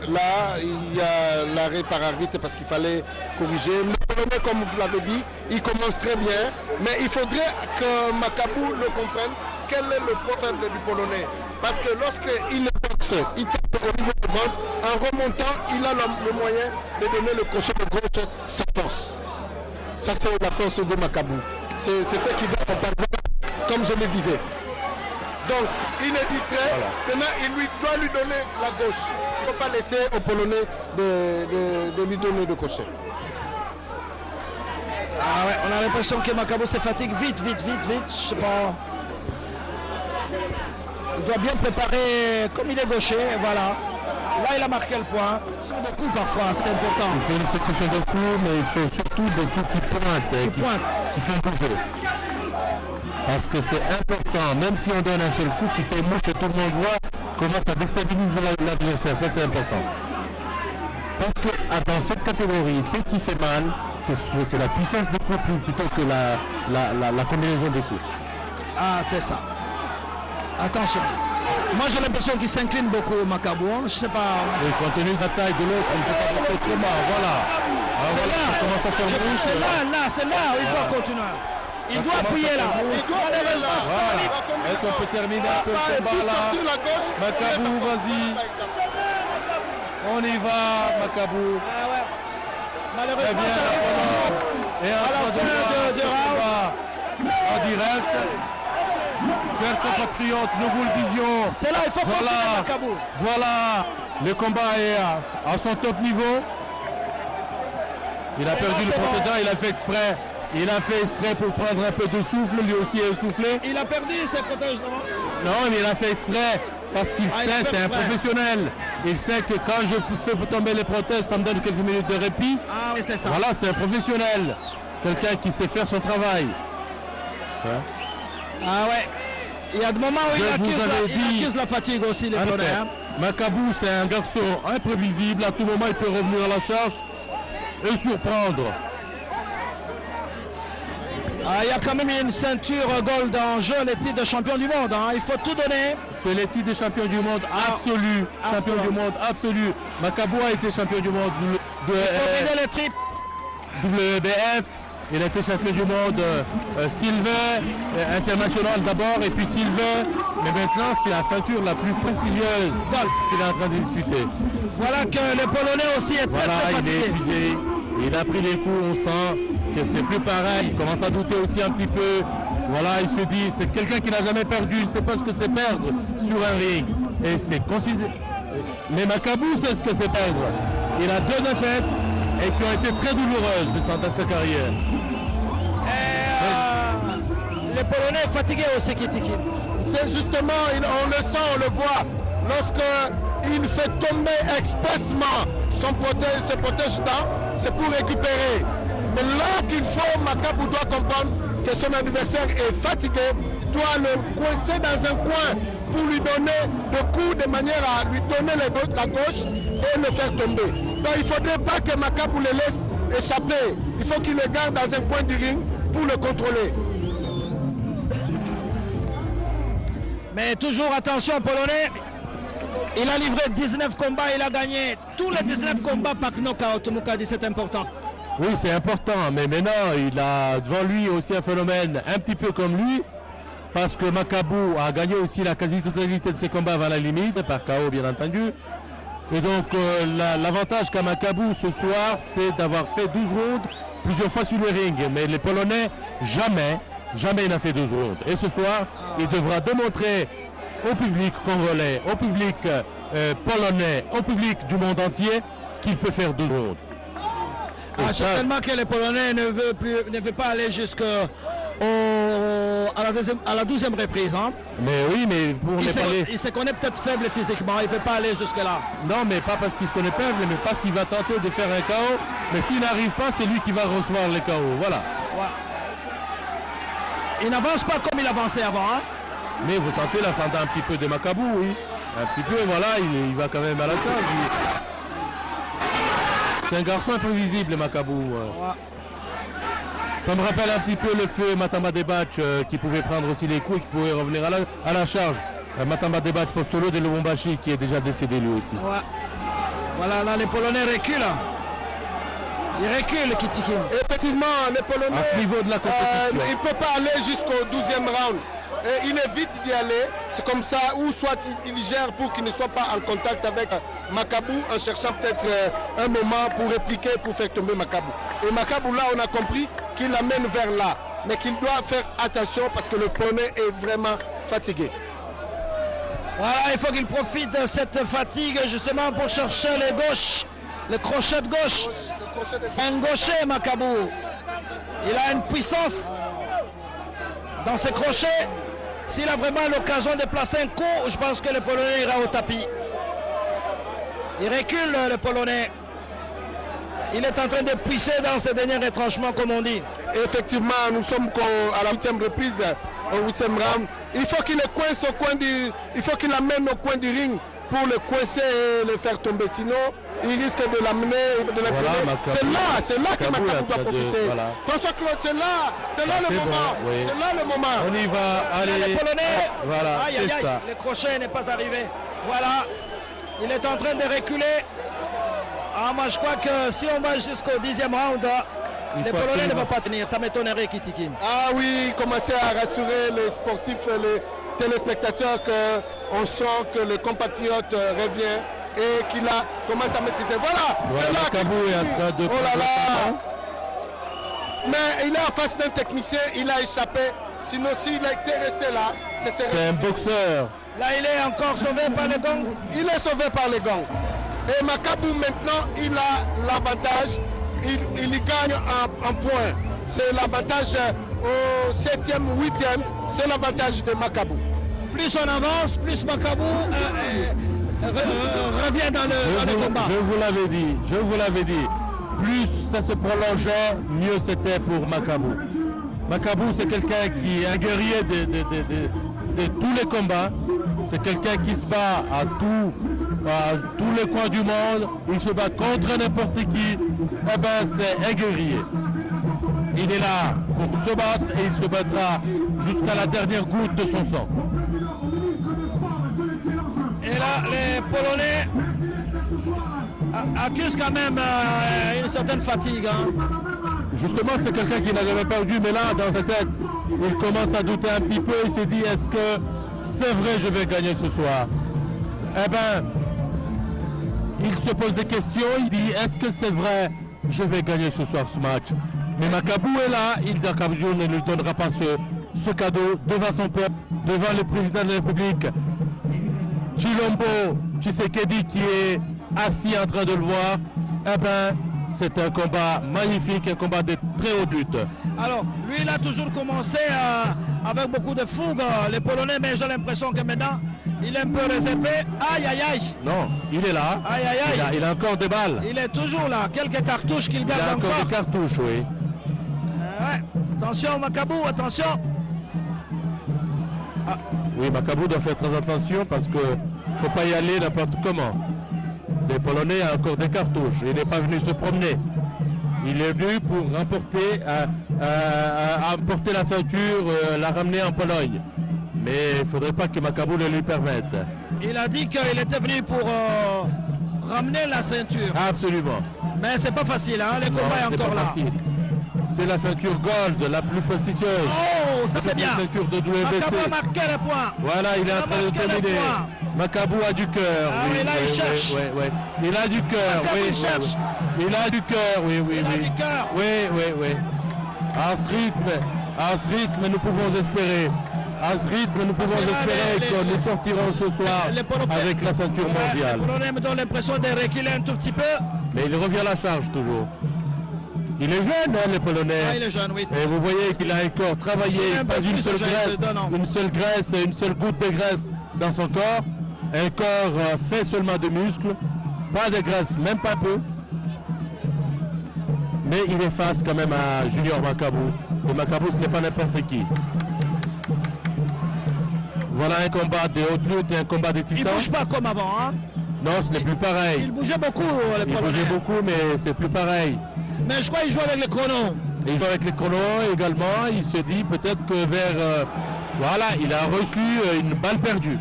Là, il y a l'arrêt par arbitre parce qu'il fallait corriger. Le Polonais, comme vous l'avez dit, il commence très bien. Mais il faudrait que Makabu le comprenne. Quel est le point faible du Polonais? Parce que lorsqu'il boxe, il tape au niveau du ventre. En remontant, il a le moyen de donner le crochet de gauche sa force. Ça, c'est la force de Makabu. C'est ce qui doit comprendre, comme je le disais. Donc, il est distrait. Voilà. Maintenant, il doit lui donner la gauche. Il ne faut pas laisser aux Polonais de lui donner le crochet. Ah ouais, on a l'impression que Makabu se fatigue vite. Je sais pas. Il doit bien préparer comme il est gaucher, voilà. Là, il a marqué le point. Ce sont des coups parfois, c'est important. Il faut une succession de coups, mais il faut surtout des coups qui pointent, qui font bouger. Parce que c'est important, même si on donne un seul coup qui fait mouche et tout le monde voit comment ça déstabilise l'adversaire, ça c'est important. Parce que dans cette catégorie, ce qui fait mal, c'est la puissance des coups plutôt que la combinaison des coups. Ah, c'est ça. Attention. Moi j'ai l'impression qu'il s'incline beaucoup Makabu, je sais pas. Et compte tenu de la taille de l'autre, on ne peut pas faire autrement, voilà. C'est là où il doit continuer. Il doit appuyer là. Est-ce qu'on peut terminer un peu le combat là? Makabu, vas-y. On y va, Makabu. Malheureusement, ça arrive et à la fin de round. En direct. Chers compatriotes, nous vous le disions. C'est là, il faut continuer Makabu. Voilà, le combat est à son top niveau. Il a perdu le protégant, il a fait exprès. Il a fait exprès pour prendre un peu de souffle, lui aussi est soufflé. Il a perdu ses protèges, non, mais il a fait exprès parce qu'il sait, c'est un professionnel. Il sait que quand je fais tomber les protèges, ça me donne quelques minutes de répit. Ah oui, c'est ça. Voilà, c'est un professionnel. Quelqu'un qui sait faire son travail. Hein? Ah ouais. Il y a des moments où il accuse la fatigue aussi, les Polonais. Makabu, c'est un garçon imprévisible. À tout moment, il peut revenir à la charge et surprendre. Il y a quand même une ceinture gold en jeu, les titres de champion du monde. Il faut tout donner. C'est les titres de champion du monde absolu. Champion du monde absolu. Makabu a été champion du monde de les tripes. WBF. Il a été champion du monde silver, international d'abord, et puis silver. Mais maintenant, c'est la ceinture la plus prestigieuse qu'il est en train de disputer. Voilà que le Polonais aussi est très fatigué. Il est épuisé. Il a pris les coups, on sent que c'est plus pareil. Il commence à douter aussi un petit peu. Voilà, il se dit, c'est quelqu'un qui n'a jamais perdu. Il ne sait pas ce que c'est perdre sur un ring. Et c'est considéré. Mais Makabu sait ce que c'est perdre. Il a 2 défaites et qui ont été très douloureuses dans sa carrière. Les Polonais fatigués au Sekitiki. C'est justement, on le sent, on le voit, lorsqu'il fait tomber expressement ses protège-dents, c'est pour récupérer. Mais là qu'il faut, Makabu doit comprendre que son adversaire est fatigué, doit le coincer dans un coin pour lui donner le coup de manière à lui donner la gauche et le faire tomber. Donc il ne faudrait pas que Makabu le laisse échapper. Il faut qu'il le garde dans un coin du ring pour le contrôler. Mais toujours attention, Polonais. Il a livré 19 combats, il a gagné tous les 19 combats par knockout. Moukadi, c'est important. Oui, c'est important, mais maintenant, il a devant lui aussi un phénomène un petit peu comme lui, parce que Makabu a gagné aussi la quasi-totalité de ses combats avant la limite, par KO bien entendu. Et donc, l'avantage qu'a Makabu ce soir, c'est d'avoir fait 12 rounds plusieurs fois sur le ring. Mais les Polonais, jamais il n'a fait 12 rounds. Et ce soir, il devra démontrer au public congolais, au public polonais, au public du monde entier qu'il peut faire 12 rounds. Certainement que les Polonais ne veulent pas aller jusqu'à la 12e reprise. Hein. Mais oui, mais pour les Polonais... Il se connaît peut-être faible physiquement, il ne veut pas aller jusque-là. Non, mais pas parce qu'il se connaît faible, mais parce qu'il va tenter de faire un KO. Mais s'il n'arrive pas, c'est lui qui va recevoir les KO. Voilà. Ouais. Il n'avance pas comme il avançait avant. Hein. Mais vous sentez l'ascendant un petit peu de Makabu, oui. Un petit peu, voilà, il va quand même à la cage. C'est un garçon imprévisible, Makabu. Ouais. Ça me rappelle un petit peu le feu Matamba Debach qui pouvait prendre aussi les coups et qui pouvait revenir à la charge. Matamba Debach Postolo de Lubumbashi qui est déjà décédé lui aussi. Ouais. Voilà, là les Polonais reculent. Ils reculent, Kitikin. Effectivement, les Polonais, à ce niveau de la compétition. Il ne peut pas aller jusqu'au 12e round. Et il évite d'y aller, c'est comme ça, ou soit il gère pour qu'il ne soit pas en contact avec Makabu en cherchant peut-être un moment pour répliquer, pour faire tomber Makabu. Et Makabu là, on a compris qu'il l'amène vers là, mais qu'il doit faire attention parce que le Polonais est vraiment fatigué. Voilà, il faut qu'il profite de cette fatigue justement pour chercher les gauches, le crochet de gauche. C'est un gaucher, Makabu. Il a une puissance dans ses crochets. S'il a vraiment l'occasion de placer un coup, je pense que le Polonais ira au tapis. Il recule, le Polonais. Il est en train de puiser dans ses derniers retranchements, comme on dit. Effectivement, nous sommes à la 8e reprise, au 8e round. Il faut qu'il le coince au coin il faut qu'il l'amène au coin du ring pour le coincer et le faire tomber. Sinon, il risque de l'amener, de la voilà, c'est là que Makabu doit profiter. Voilà. François Claude, c'est là le moment. Bon, oui. C'est là le moment. On y va, allez. Les Polonais, voilà, aïe, aïe, aïe, le crochet n'est pas arrivé. Voilà, il est en train de reculer. Ah, moi je crois que si on va jusqu'au 10e round, les Polonais ne vont pas tenir, ça m'étonnerait, Kitikin. Ah oui, commencer à rassurer les sportifs, les téléspectateurs qu'on sent que le compatriote revient et qu'il a commencé à maîtriser. Voilà, c'est là Makabu est en train de... Oh là là. Mais il est en face d'un technicien, il a échappé. Sinon, s'il était resté là, c'est un boxeur. Là, il est encore sauvé par les gangs. Il est sauvé par les gangs. Et Makabu, maintenant, il a l'avantage. Il y gagne un point. C'est l'avantage au 7e, 8e. C'est l'avantage de Makabu. Plus on avance, plus Makabu revient dans le combat. Je vous l'avais dit. Plus ça se prolongeait, mieux c'était pour Makabu. Makabu, c'est quelqu'un qui est un guerrier de tous les combats. C'est quelqu'un qui se bat à tous les coins du monde. Il se bat contre n'importe qui. Eh ben, c'est un guerrier. Il est là pour se battre et il se battra jusqu'à la dernière goutte de son sang. Et là, les Polonais accusent quand même une certaine fatigue. Hein. Justement, c'est quelqu'un qui n'a jamais perdu, mais là, dans sa tête, il commence à douter un petit peu. Il s'est dit, est-ce que c'est vrai je vais gagner ce soir? Eh bien, il se pose des questions. Il dit, est-ce que c'est vrai je vais gagner ce soir ce match? Mais Makabu est là. Makabu ne lui donnera pas ce cadeau devant son peuple, devant le président de la République, Chilombo Tshisekedi, qui est assis en train de le voir. Eh bien, c'est un combat magnifique, un combat de très haut but. Alors, lui, il a toujours commencé avec beaucoup de fougue, les Polonais, mais j'ai l'impression que maintenant, il est un peu réservé. Aïe, aïe, aïe. Non, il est là. Aïe, aïe, aïe. Il a encore des balles. Il est toujours là. Quelques cartouches qu'il garde encore. Il a encore des cartouches, oui. Ouais. Attention Makabu, attention. Ah. Oui, Makabu doit faire très attention parce que faut pas y aller n'importe comment. Les Polonais ont encore des cartouches. Il n'est pas venu se promener. Il est venu pour remporter, emporter la ceinture, la ramener en Pologne. Mais il ne faudrait pas que Makabu le lui permette. Il a dit qu'il était venu pour ramener la ceinture. Absolument. Mais c'est pas facile, hein? Le combat est encore là. C'est la ceinture gold la plus prestigieuse. Oh, ça c'est bien. La ceinture de WBC. Makabu a marqué le point. Voilà, il est en train de terminer. Makabu a du cœur. Ah oui, là il cherche. Oui. Il a du cœur. Makabu il cherche. Il a du cœur, oui. Il a du cœur. Oui. À ce rythme, nous pouvons espérer. À ce rythme, nous pouvons espérer que nous sortirons ce soir avec la ceinture mondiale. Les Polonais me donnent l'impression de reculer un tout petit peu. Mais il revient à la charge toujours. Il est jeune, hein, les Polonais. Ah, il est jeune, oui. Et vous voyez qu'il a un corps travaillé, pas une seule graisse, une seule goutte de graisse dans son corps. Un corps fait seulement de muscles, pas de graisse, même pas peu. Mais il est face quand même à Junior Makabu. Et Makabu, ce n'est pas n'importe qui. Voilà un combat de haute lutte et un combat de titans. Il ne bouge pas comme avant, hein? Non, ce n'est plus pareil. Il bougeait beaucoup, les Polonais. Il bougeait beaucoup, mais c'est plus pareil. Mais je crois qu'il joue avec les chronos. Il joue avec les chronos également. Il se dit peut-être que vers... voilà, il a reçu une balle perdue.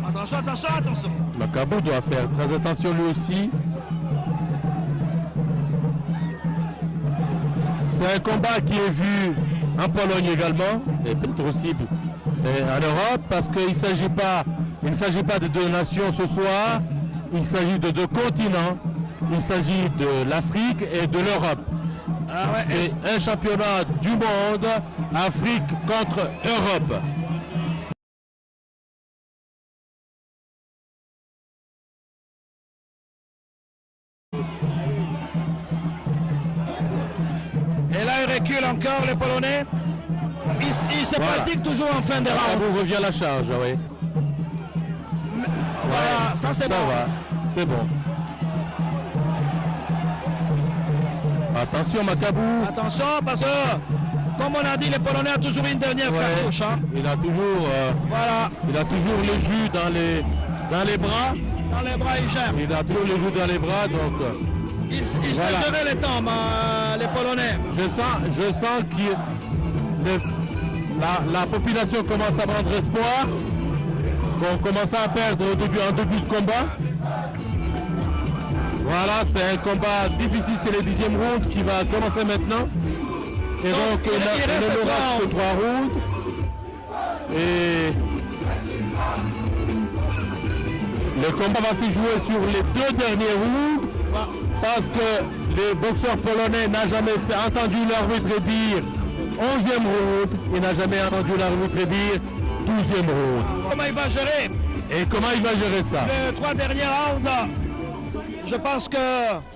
Attention. Makabu doit faire très attention lui aussi. C'est un combat qui est vu en Pologne également, et peut-être aussi en Europe, parce qu'il ne s'agit pas de deux nations ce soir, il s'agit de deux continents, il s'agit de l'Afrique et de l'Europe. Ah ouais, c'est un championnat du monde, Afrique contre Europe. Et là, il recule encore, les Polonais. Il se fatigue toujours en fin de round. Makabu revient à la charge, oui. Voilà, ça c'est bon. Ça va, c'est bon. Attention Makabu. Attention parce que, comme on a dit, les Polonais ont toujours une dernière cartouche. Hein. Il a toujours le jus dans les bras. Dans les bras, il gère. Il a toujours le jus dans les bras, donc... Il sait gérer les temps, les Polonais. Je sens que la population commence à prendre espoir, qu'on commence à perdre en début de combat. Voilà, c'est un combat difficile, c'est le 10e round qui va commencer maintenant. Et donc il ne nous reste que 3 rounds. Et le combat va se jouer sur les 2 derniers rounds. Parce que les boxeurs polonais n'ont jamais entendu l'arbitre dire 11e round, il n'a jamais entendu l'arbitre dire 12e round. Comment il va gérer? Et comment il va gérer ça? Les 3 derniers rounds, je pense que...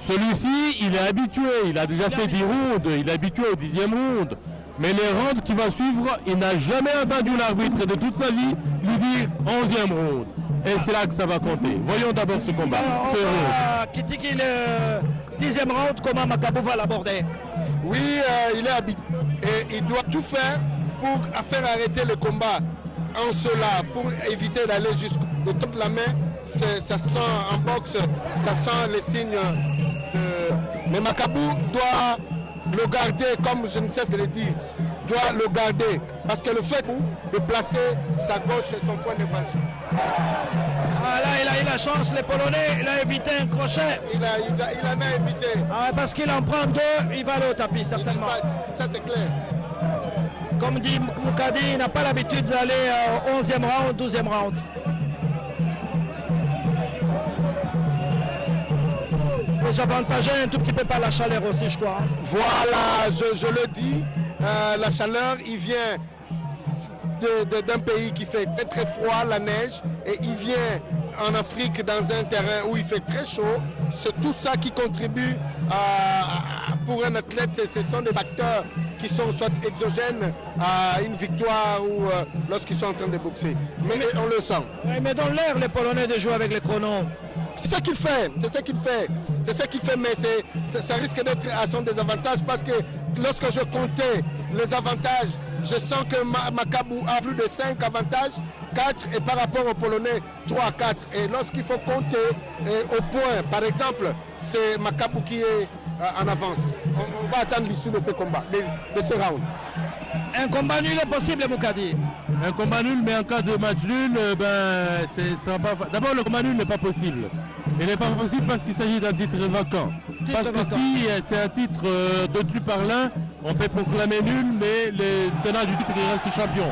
Celui-ci, il est habitué, il a déjà fait 10 rounds, il est habitué au 10e round. Mais les rounds qui vont suivre, il n'a jamais entendu l'arbitre de toute sa vie lui dire 11e round. Et c'est là que ça va compter. Voyons d'abord ce combat. Kitiki, le 10e round, comment Makabu va l'aborder? Oui, il est habitué et il doit tout faire pour faire arrêter le combat en cela, pour éviter d'aller jusqu'au top de la main. Ça sent en boxe, ça sent les signes. Mais Makabu doit le garder, comme je ne sais ce que le dire, doit le garder. Parce que le fait de placer sa gauche et son point de vache. Ah là, il a eu la chance, les Polonais, il a évité un crochet. Il en a évité. Ah, parce qu'il en prend 2, il va aller au tapis, certainement. Ça, c'est clair. Comme dit Moukadi, il n'a pas l'habitude d'aller au 11e round, 12e round. J'avantageais un tout petit peu par la chaleur aussi, je crois. Voilà, je le dis, la chaleur, il vient d'un pays qui fait très très froid, la neige, et il vient en Afrique dans un terrain où il fait très chaud. C'est tout ça qui contribue pour un athlète, ce sont des facteurs qui sont soit exogènes à une victoire ou lorsqu'ils sont en train de boxer. Mais on le sent. Oui, mais dans l'air, les Polonais de jouer avec les chronos. C'est ça qu'il fait, mais ça risque d'être à son désavantage parce que lorsque je comptais les avantages, je sens que Makabu a plus de 5 avantages, 4 et par rapport aux Polonais, 3, 4. Et lorsqu'il faut compter au point, par exemple, c'est Makabu qui est en avance. On va attendre l'issue de ce combat, de ce round. Un combat nul est possible, Moukadi. Un combat nul, mais en cas de match nul, d'abord le combat nul n'est pas possible. Il n'est pas possible parce qu'il s'agit d'un titre vacant. Parce que si c'est un titre détenu par l'un, on peut proclamer nul, mais le tenant du titre il reste champion.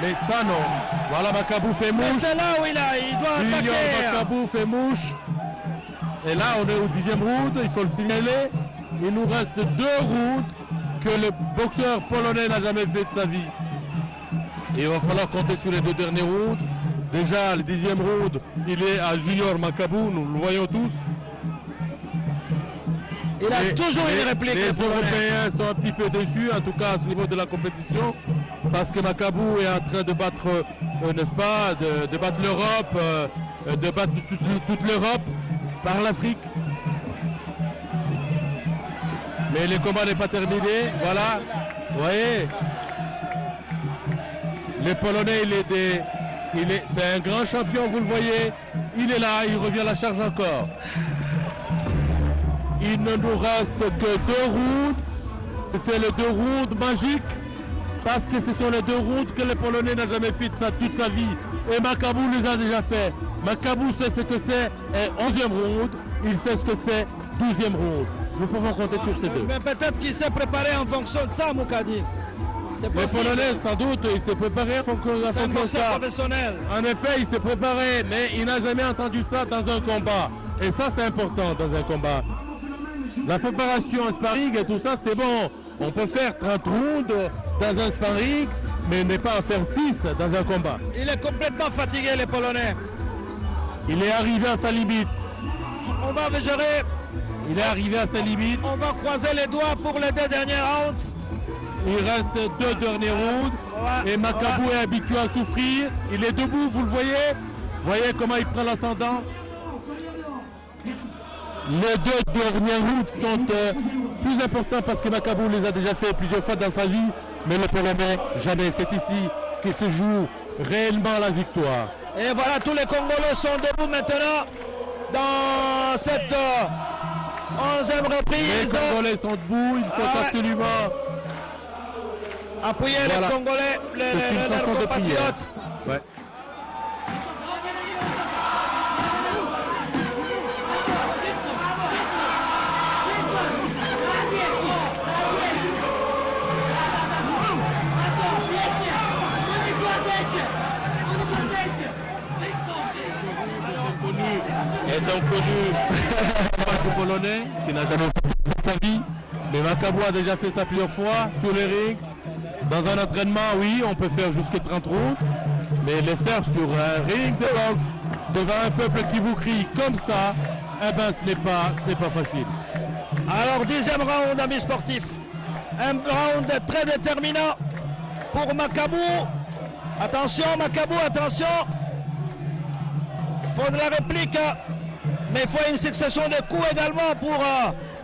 Mais ça non. Voilà, Makabu fait mouche. C'est là où il doit attaquer. Makabu fait mouche. Et là on est au 10e round, il faut le signaler. Il nous reste 2 rounds que le boxeur polonais n'a jamais fait de sa vie. Et il va falloir compter sur les 2 derniers rounds. Déjà, le 10e round, il est à Junior Makabu, nous le voyons tous. Il a toujours une réplique. Les Européens sont un petit peu déçus, en tout cas à ce niveau de la compétition, parce que Makabu est en train de battre, n'est-ce pas, de battre l'Europe, de battre toute l'Europe par l'Afrique. Mais le combat n'est pas terminé, voilà, vous voyez. Les Polonais, c'est un grand champion, vous le voyez. Il est là, il revient à la charge encore. Il ne nous reste que 2 rounds. C'est les 2 rounds magiques. Parce que ce sont les 2 rounds que le Polonais n'a jamais fait toute sa vie. Et Makabu les a déjà fait. Makabu sait ce que c'est 11e round. Il sait ce que c'est 12e round. Nous pouvons compter sur ces 2. Mais peut-être qu'il s'est préparé en fonction de ça, Moukadi. Les Polonais, sans doute, il s'est préparé en fonction de ça. Professionnel. En effet, il s'est préparé, mais il n'a jamais entendu ça dans un combat. Et ça, c'est important dans un combat. La préparation en sparring et tout ça, c'est bon. On peut faire 30 rounds dans un sparring, mais ne pas en faire 6 dans un combat. Il est complètement fatigué, les Polonais. Il est arrivé à sa limite. On va gérer. Il est arrivé à sa limite. On va croiser les doigts pour les 2 derniers rounds. Il reste 2 derniers rounds. Et Makabu est habitué à souffrir. Il est debout, vous le voyez. Vous voyez comment il prend l'ascendant. Les 2 derniers rounds sont plus importants parce que Makabu les a déjà fait plusieurs fois dans sa vie. Mais le Polonais, jamais. C'est ici qu'il se joue réellement la victoire. Et voilà, tous les Congolais sont debout maintenant dans cette 11e reprise. Les Congolais sont debout, il faut absolument appuyer les Congolais, leurs compatriotes. Ouais. Étant connu polonais qui n'a jamais fait sa vie, mais Makabu a déjà fait ça plusieurs fois sur les rings. Dans un entraînement, oui, on peut faire jusqu'à 30 rounds, mais les faire sur un ring de boxe devant un peuple qui vous crie comme ça, eh ben ce n'est pas facile. Alors 10e round, amis sportifs. Un round très déterminant pour Makabu. Attention Makabu, attention. Il faut de la réplique, mais il faut une succession de coups également pour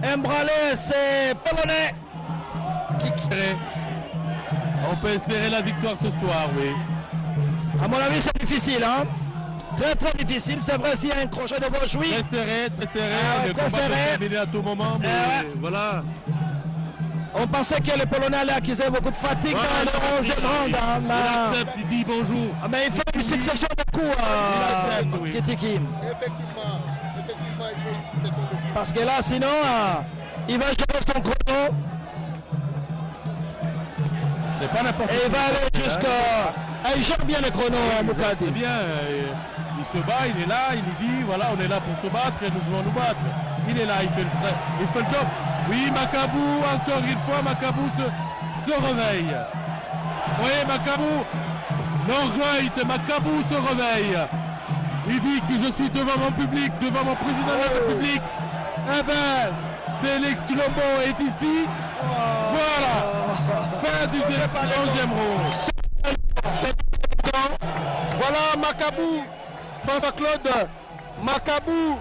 embraler ces Polonais. On peut espérer la victoire ce soir, oui. À mon avis, c'est difficile, hein. Très très difficile, c'est vrai s'il y a un crochet de gauche, oui. Très serré, le très combat serré. peut terminer à tout moment, mais voilà. On pensait que les Polonais allaient accuser beaucoup de fatigue dans le 11e round. Il accepte, il dit bonjour. Mais il fait une succession de coups, Kitiki. Effectivement, il faut une succession de coups. Parce que là, sinon, il va gérer son chrono. C'est pas n'importe quoi. Et il va aller jusqu'à... Il gère bien le chrono, Moukadi. C'est bien, il se bat, il est là, il dit, voilà, on est là pour se battre et nous voulons nous battre. Il est là, il fait le job. Oui, Makabu, encore une fois, Makabu se réveille. Vous voyez, Makabu, l'orgueil de Makabu se réveille. Il dit que je suis devant mon public, devant mon président de la République. Eh ben, Félix Tshilombo est ici. Voilà, fin du 11e round. Voilà Makabu, François Claude. Makabu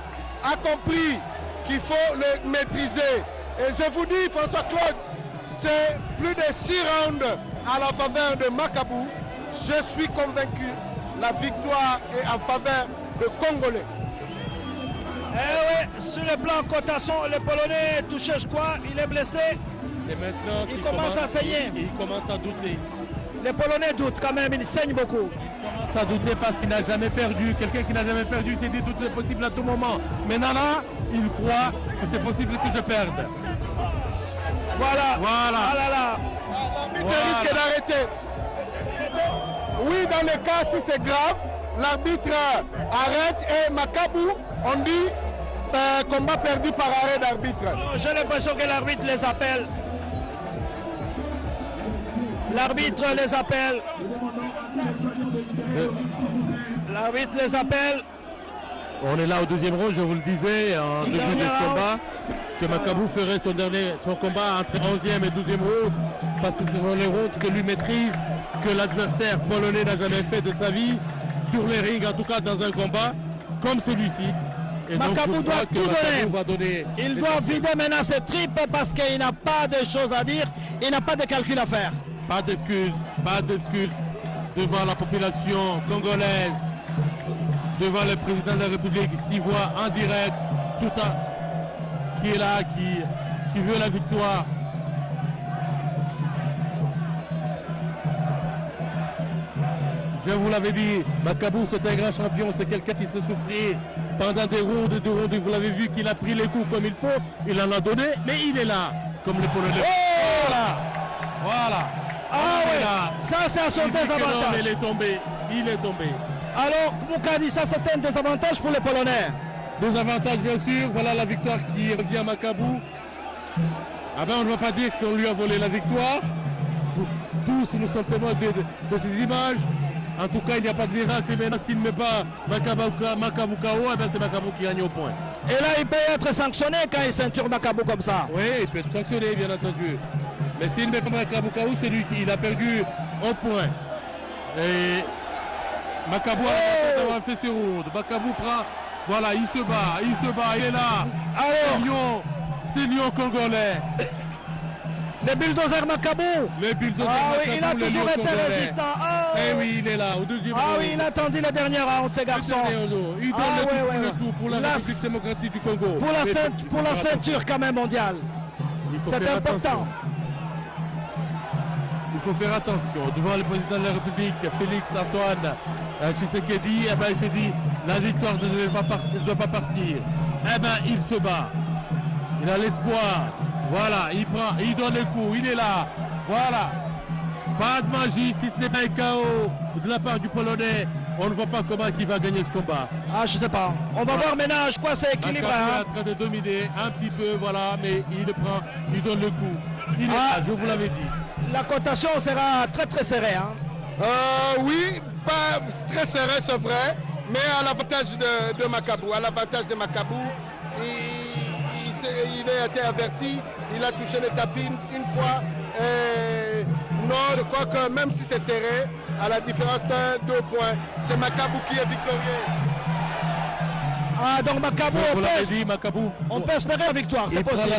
a compris qu'il faut le maîtriser. Et je vous dis, François Claude, c'est plus de 6 rounds à la faveur de Makabu. Je suis convaincu, la victoire est en faveur de Congolais. Eh oui, sur le plan cotation, le Polonais est touché, je crois, il est blessé. Et maintenant, Il commence à saigner. Il commence à douter. Les Polonais doutent quand même, ils saignent beaucoup. Il commence à douter parce qu'il n'a jamais perdu. Quelqu'un qui n'a jamais perdu s'est dit tout est possible à tout moment. Maintenant là, il croit que c'est possible que je perde. Voilà. Voilà. Ah là là. L'arbitre risque d'arrêter. Oui, dans le cas si c'est grave, l'arbitre arrête et Makabu, on dit combat perdu par arrêt d'arbitre. J'ai l'impression que l'arbitre les appelle. L'arbitre les appelle. L'arbitre les appelle. On est là au deuxième round, je vous le disais, en début de combat, que Makabu ferait son combat entre 11e et 12e round, parce que ce sont les rounds que lui maîtrise, que l'adversaire polonais n'a jamais fait de sa vie, sur les rings, en tout cas dans un combat comme celui-ci. Et Makabu donc, doit tout donner. Il doit vider maintenant ses tripes parce qu'il n'a pas de choses à dire, il n'a pas de calcul à faire. Pas d'excuses devant la population congolaise, devant le président de la République qui voit en direct qui est là, qui veut la victoire. Je vous l'avais dit, Makabu c'est un grand champion, c'est quelqu'un qui s'est souffrir pendant des rounds, vous l'avez vu qu'il a pris les coups comme il faut, il en a donné, mais il est là, comme les Polonais. Oh Voilà. Ah oui, ça c'est à son désavantage. Il est tombé. Alors, Moukadi, ça c'est un désavantage pour les Polonais. Désavantage bien sûr, voilà la victoire qui revient à Makabu. Ah ben on ne va pas dire qu'on lui a volé la victoire. Tous nous sommes témoins de ces images. En tout cas, il n'y a pas de miracle. Maintenant, s'il ne met pas Makabu KO, eh ben c'est Makabu qui gagne au point. Et là, il peut être sanctionné quand il ceinture Makabu comme ça. Oui, il peut être sanctionné, bien entendu. Mais s'il ne met pas Makabu KO, c'est lui qui a perdu au point. Et Makabu a fait ce round. Makabu prend. Voilà, il se bat, il est là. Alors, c'est Lyon congolais. Le bulldozer Makabu. Le bulldozer Makabu, il a toujours été résistant. Eh oui, il est là, au deuxième round. Oui, il a attendu le dernier round, ces garçons. Il donne le tout pour la République démocratique du Congo. Pour la ceinture quand même mondiale. C'est important. Il faut faire attention. Devant le président de la République, Félix Antoine Tshisekedi, eh ben, il s'est dit, la victoire ne doit pas partir. Eh ben, il se bat. Il a l'espoir. Voilà, il donne le coup, il est là. Voilà. Pas de magie, si ce n'est pas un KO de la part du Polonais. On ne voit pas comment il va gagner ce combat. Ah, je sais pas. On va voir maintenant, je crois que c'est équilibré. Il est en train de dominer un petit peu, voilà, mais il le prend, il donne le coup. Il est là, je vous l'avais dit. La cotation sera très très serrée. Hein. Oui, pas très serré, c'est vrai, mais à l'avantage de Makabu. À l'avantage de Makabu, il a été averti, il a touché le tapis une fois. Non, je crois que même si c'est serré, à la différence de 2 points, c'est Makabu qui est victorieux. Ah, donc Makabu, on peut espérer la victoire, c'est possible.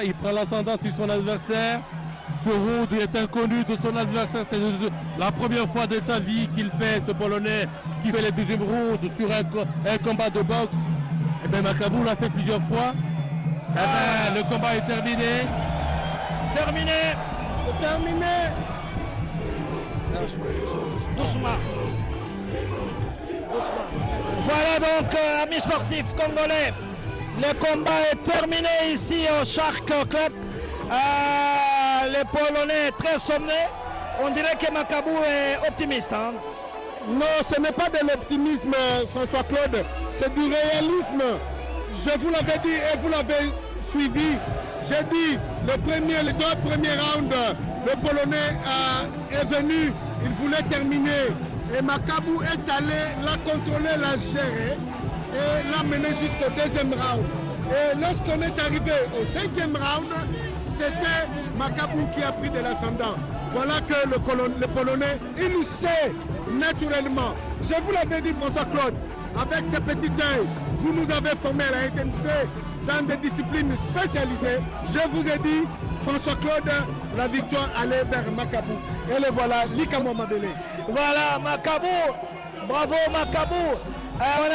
Il prend l'ascendant sur son adversaire. Ce round est inconnu de son adversaire. C'est la première fois de sa vie qu'il fait, ce Polonais, qui fait le deuxième round sur un combat de boxe. Et bien Makabu l'a fait plusieurs fois. Ben, le combat est terminé. Terminé. Doucement. Voilà donc, amis sportifs congolais, le combat est terminé ici au Shark Club. Les Polonais très somnés. On dirait que Makabu est optimiste. Hein. Non, ce n'est pas de l'optimisme, François-Claude, c'est du réalisme. Je vous l'avais dit et vous l'avez suivi. J'ai dit, les 2 premiers rounds, le Polonais est venu, il voulait terminer. Et Makabu est allé la contrôler, la gérer et l'a mené jusqu'au 2e round. Et lorsqu'on est arrivé au 5e round, c'était Makabu qui a pris de l'ascendant. Voilà que le Polonais, il le sait naturellement. Je vous l'avais dit, François-Claude, avec ce petit œil, vous nous avez formé à la RTNC dans des disciplines spécialisées. Je vous ai dit, François Claude, la victoire allait vers Makabu. Et le voilà, Likamo Mabele. Voilà, Makabu. Bravo, Makabu. On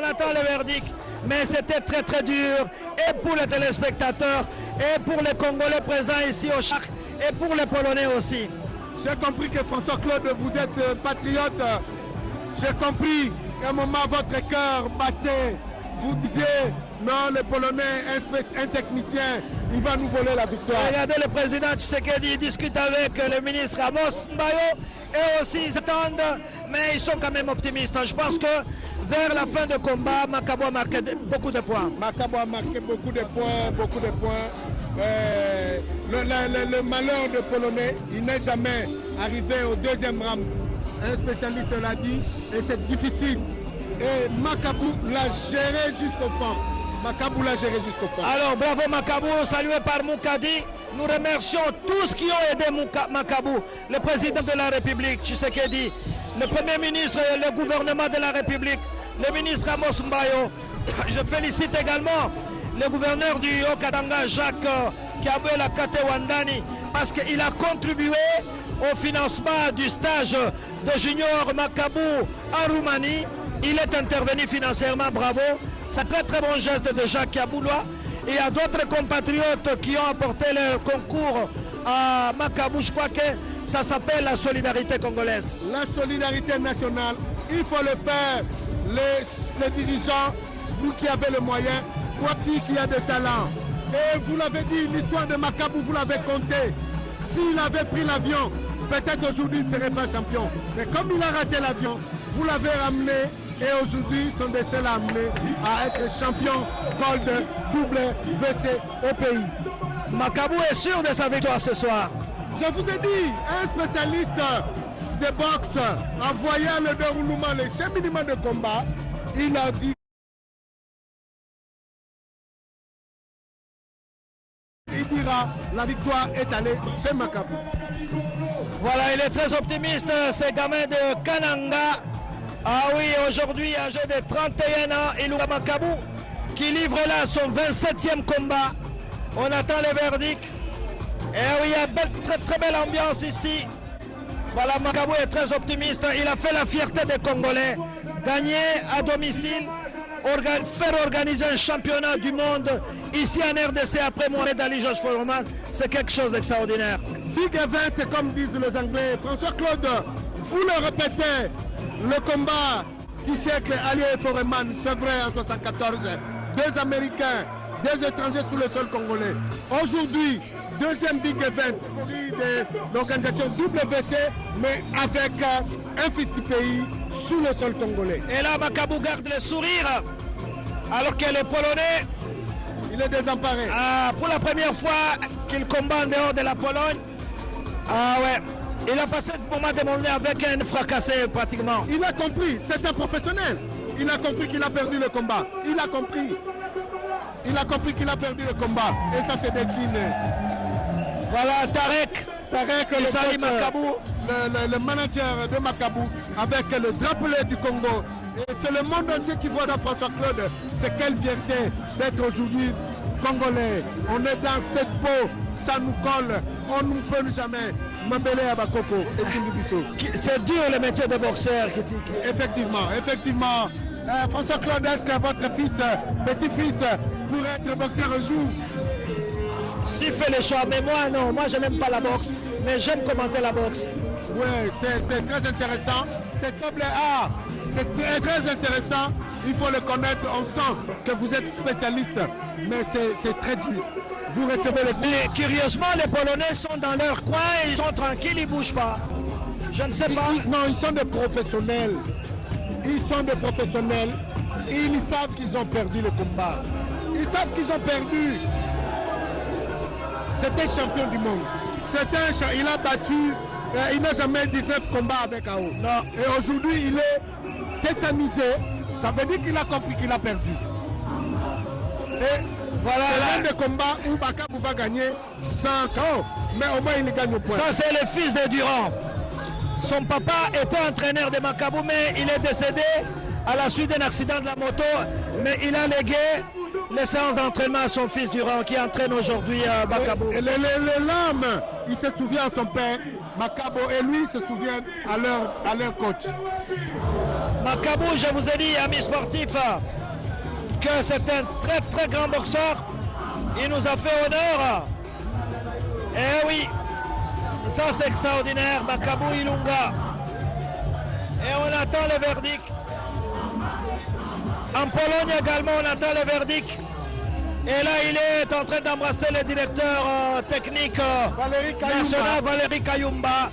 attend le verdict. Mais c'était très très dur. Et pour les téléspectateurs, et pour les Congolais présents ici au Chak, et pour les Polonais aussi. J'ai compris que François Claude, vous êtes patriote. J'ai compris qu'à un moment, votre cœur battait. Vous disiez, non, le Polonais, un technicien, il va nous voler la victoire. Regardez le président Tshisekedi discute avec le ministre Amos Mbayo. Et aussi, ils attendent, mais ils sont quand même optimistes. Je pense que vers la fin du combat, Makabu a marqué beaucoup de points. Makabu a marqué beaucoup de points, beaucoup de points. Le malheur de Polonais, il n'est jamais arrivé au deuxième round. Un spécialiste l'a dit, et c'est difficile. Et Makabu l'a géré jusqu'au fond. Makabu l'a géré jusqu'au fond. Alors bravo Makabu, salué par Moukadi. Nous remercions tous qui ont aidé Makabu, le président de la République, Tshisekedi, le premier ministre et le gouvernement de la République, le ministre Amos Mbayo. Je félicite également le gouverneur du Haut-Katanga, Jacques Kiabwela Katewandani, parce qu'il a contribué au financement du stage de Junior Makabu en Roumanie. Il est intervenu financièrement, bravo. C'est un très très bon geste de Jacques Kiaboulois. Et il y a d'autres compatriotes qui ont apporté leur concours à Makabu. Je crois que ça s'appelle la solidarité congolaise. La solidarité nationale, il faut le faire. Les dirigeants, vous qui avez le moyen, voici qu'il y a des talents. Et vous l'avez dit, l'histoire de Makabu, vous l'avez compté. S'il avait pris l'avion, peut-être aujourd'hui il ne serait pas champion. Mais comme il a raté l'avion, vous l'avez ramené. Et aujourd'hui, son destin l'a amené à être champion gold double WC au pays. Makabu est sûr de sa victoire ce soir. Je vous ai dit, un spécialiste de boxe, en voyant le déroulement, le cheminement de combat, il a dit, il dira, la victoire est allée chez Makabu. Voilà, il est très optimiste, ce gamin de Kananga. Ah oui, aujourd'hui, âgé de 31 ans, Ilunga Makabu, qui livre là son 27e combat. On attend le verdict. Et oui, il y a très très belle ambiance ici. Voilà, Makabu est très optimiste. Il a fait la fierté des Congolais. Gagner à domicile, faire organiser un championnat du monde ici en RDC après Mohamed Ali Georges Foreman, c'est quelque chose d'extraordinaire. Big event, comme disent les Anglais. François Claude, vous le répétez. Le combat du siècle, Ali et Foreman, c'est vrai en 1974, deux Américains, deux étrangers sous le sol congolais. Aujourd'hui, deuxième big event de l'organisation WC, mais avec un fils du pays sous le sol congolais. Et là, Makabu garde le sourire, alors que les Polonais, il est désemparé. Pour la première fois qu'il combat en dehors de la Pologne, il a passé le moment de monter avec un fracassé pratiquement. Il a compris, c'est un professionnel. Il a compris qu'il a perdu le combat. Il a compris. Il a compris qu'il a perdu le combat. Et ça se dessine. Voilà, Tarek, le manager de Makabu, avec le drapeau du Congo. Et c'est le monde entier qui voit dans François Claude. C'est quelle fierté d'être aujourd'hui Congolais. On est dans cette peau, ça nous colle. On ne peut jamais. Mabele Abakoko et Singibiso. C'est dur le métier de boxeur. Effectivement. François Claude, est-ce que votre fils, petit-fils, pourrait être boxeur un jour? S'il fait le choix, mais moi non, moi je n'aime pas la boxe, mais j'aime commenter la boxe. Oui, c'est très intéressant. C'est double A, c'est très intéressant. Il faut le connaître, on sent que vous êtes spécialiste, mais c'est très dur. Vous recevez les coups. Mais curieusement, les Polonais sont dans leur coin, ils sont tranquilles, ils ne bougent pas. Je ne sais pas. Non, ils sont des professionnels. Ils savent qu'ils ont perdu le combat. Ils savent qu'ils ont perdu. C'était champion du monde. Il a battu, il n'a jamais 19 combats avec AO. Non. Et aujourd'hui, il est tétanisé. Ça veut dire qu'il a compris qu'il a perdu. Et voilà l'un des combats où Makabu va gagner 100 ans. Mais au moins, il gagne au point. Ça, c'est le fils de Durand. Son papa était entraîneur de Makabu, mais il est décédé à la suite d'un accident de la moto Mais il a légué les séances d'entraînement à son fils Durand qui entraîne aujourd'hui à Makabo. L'âme, il se souvient à son père, Makabo, et lui se souvient à leur coach. Makabo, je vous ai dit, amis sportifs, que c'est un très très grand boxeur. Il nous a fait honneur. Eh oui, ça c'est extraordinaire, Makabo Ilunga. Et on attend le verdict. En Pologne également, on attend le verdict. Et là, il est en train d'embrasser le directeur technique national, Valérie Kayumba.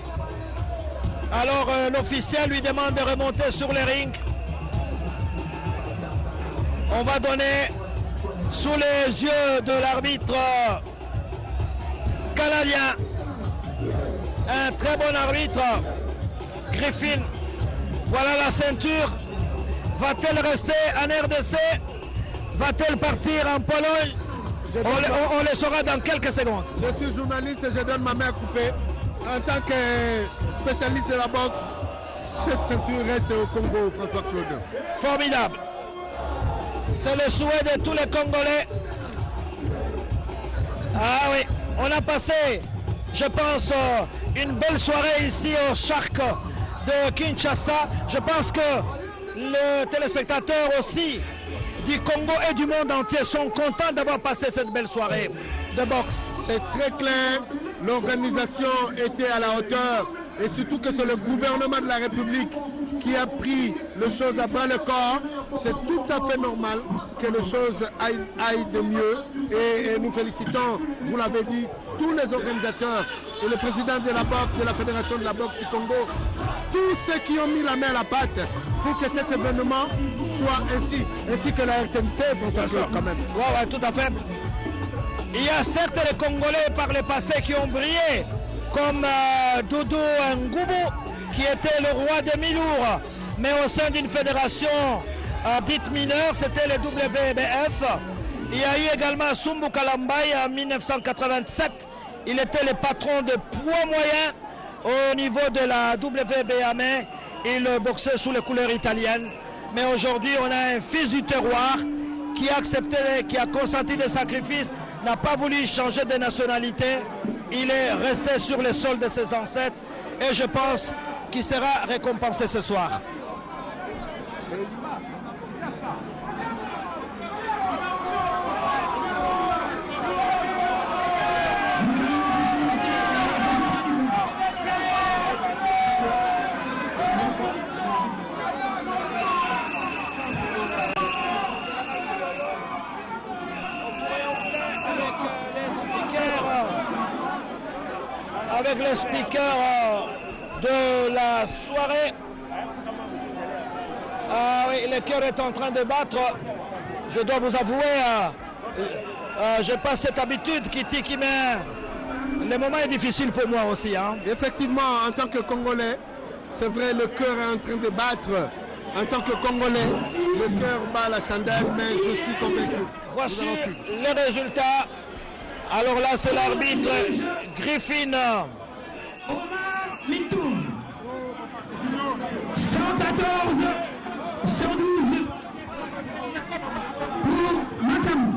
Alors, l'officiel lui demande de remonter sur le ring. On va donner, sous les yeux de l'arbitre canadien, un très bon arbitre, Griffin. Voilà la ceinture. Va-t-elle rester en RDC? Va-t-elle partir en Pologne? On le saura dans quelques secondes. Je suis journaliste et je donne ma main coupée. En tant que spécialiste de la boxe, cette ceinture reste au Congo, François-Claude. Formidable. C'est le souhait de tous les Congolais. Ah oui, on a passé, je pense, une belle soirée ici au Shark de Kinshasa. Je pense que les téléspectateurs aussi du Congo et du monde entier sont contents d'avoir passé cette belle soirée de boxe. C'est très clair, l'organisation était à la hauteur et surtout que c'est le gouvernement de la République qui a pris les choses à bas le corps. C'est tout à fait normal que les choses aillent de mieux et nous félicitons, vous l'avez dit, tous les organisateurs et le président de la boxe, de la Fédération de la boxe du Congo, tous ceux qui ont mis la main à la pâte pour que cet événement soit ainsi que la RTNC, François, quand même. Ouais, tout à fait. Il y a certes les Congolais par le passé qui ont brillé, comme Doudou Ngoubou, qui était le roi des mi-lourds, mais au sein d'une fédération dite mineure, c'était le WBF. Il y a eu également Sumbu Kalambai en 1987. Il était le patron de poids moyen au niveau de la WBA, mais il boxait sous les couleurs italiennes. Mais aujourd'hui, on a un fils du terroir qui a accepté, qui a consenti des sacrifices, n'a pas voulu changer de nationalité. Il est resté sur les sols de ses ancêtres et je pense qu'il sera récompensé ce soir. Avec les speakers de la soirée. Ah oui, le cœur est en train de battre. Je dois vous avouer, je n'ai pas cette habitude qui met... Le moment est difficile pour moi aussi. Hein. Effectivement, en tant que Congolais, c'est vrai, le cœur est en train de battre. En tant que Congolais, le cœur bat la chandelle, mais je suis convaincu. Voici les résultats. Alors là, c'est l'arbitre Griffin. Omar Mintoum, 114, 112 pour Makabou.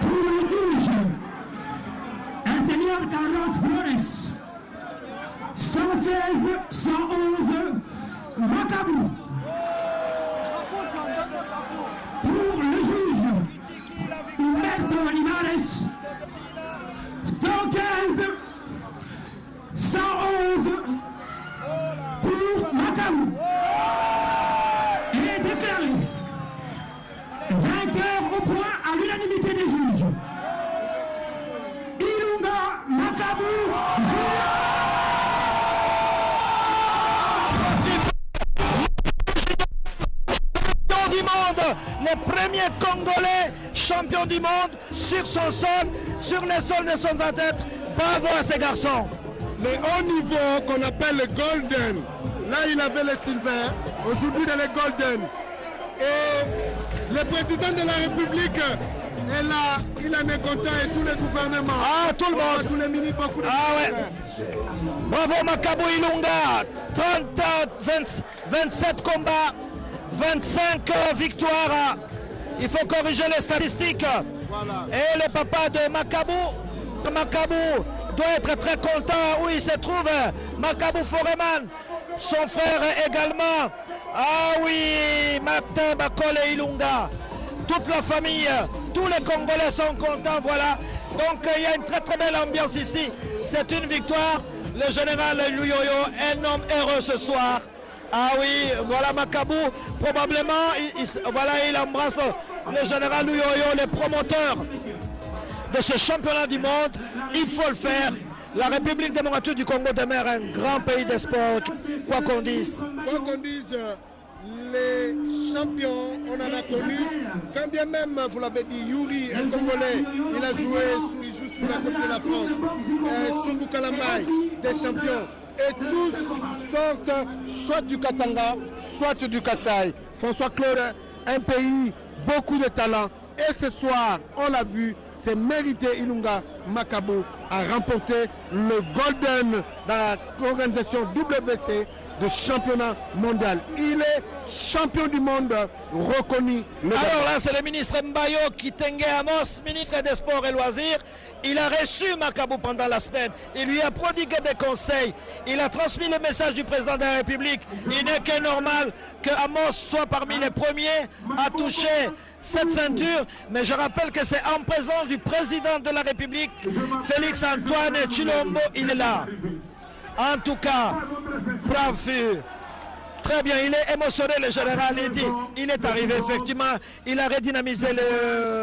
Pour le juge, ingénieur Carlos Flores. 116, 111, Makabou. Pour le juge, Humberto Linares. 115, 111, pour Makabou. Il est déclaré vainqueur au point à l'unanimité des juges. Ilunga Makabou. Le premier Congolais champion du monde sur son sol, sur le sol de son ancêtre. Bravo à ces garçons. Le haut niveau qu'on appelle le golden, là il avait le silver, aujourd'hui c'est le golden. Et le président de la République est là, il en est content et tous les gouvernements. Ah, tout le monde. Tous les ministres, beaucoup de Ah ouais. Bravo Makabu Ilunga. 27 combats, 25 victoires. Il faut corriger les statistiques. Voilà. Et le papa de Makabu doit être très content où il se trouve. Makabu Foreman, son frère également. Ah oui, Martin Bakole Ilunga. Toute la famille, tous les Congolais sont contents, voilà. Donc il y a une très très belle ambiance ici. C'est une victoire. Le général Luyoyo, un homme heureux ce soir. Ah oui, voilà Makabu, probablement, il embrasse le général Luyoyo, les promoteurs de ce championnat du monde. Il faut le faire. La République démocratique du Congo demeure un grand pays de sport, quoi qu'on dise. Quoi qu'on dise, les champions, on en a connu. Quand bien même, vous l'avez dit, Yuri, un Congolais, il joue sous la côte de la France. Sumbu Kalamai, des champions. Et tous sortent soit du Katanga, soit du Kasaï. François Claude, un pays, beaucoup de talent. Et ce soir, on l'a vu, c'est mérité. Ilunga Makabu a remporté le Golden dans l'organisation WBC de championnat mondial. Il est champion du monde reconnu. Alors là, c'est le ministre Mbayo Kitenge Amos, ministre des Sports et Loisirs. Il a reçu Makabu pendant la semaine. Il lui a prodigué des conseils. Il a transmis le message du président de la République. Il n'est que normal que Amos soit parmi les premiers à toucher cette ceinture. Mais je rappelle que c'est en présence du président de la République, Félix Antoine Tshilombo. Il est là. En tout cas, bravo. Très bien, il est émotionné, le général. Il dit, il est arrivé, effectivement. Il a redynamisé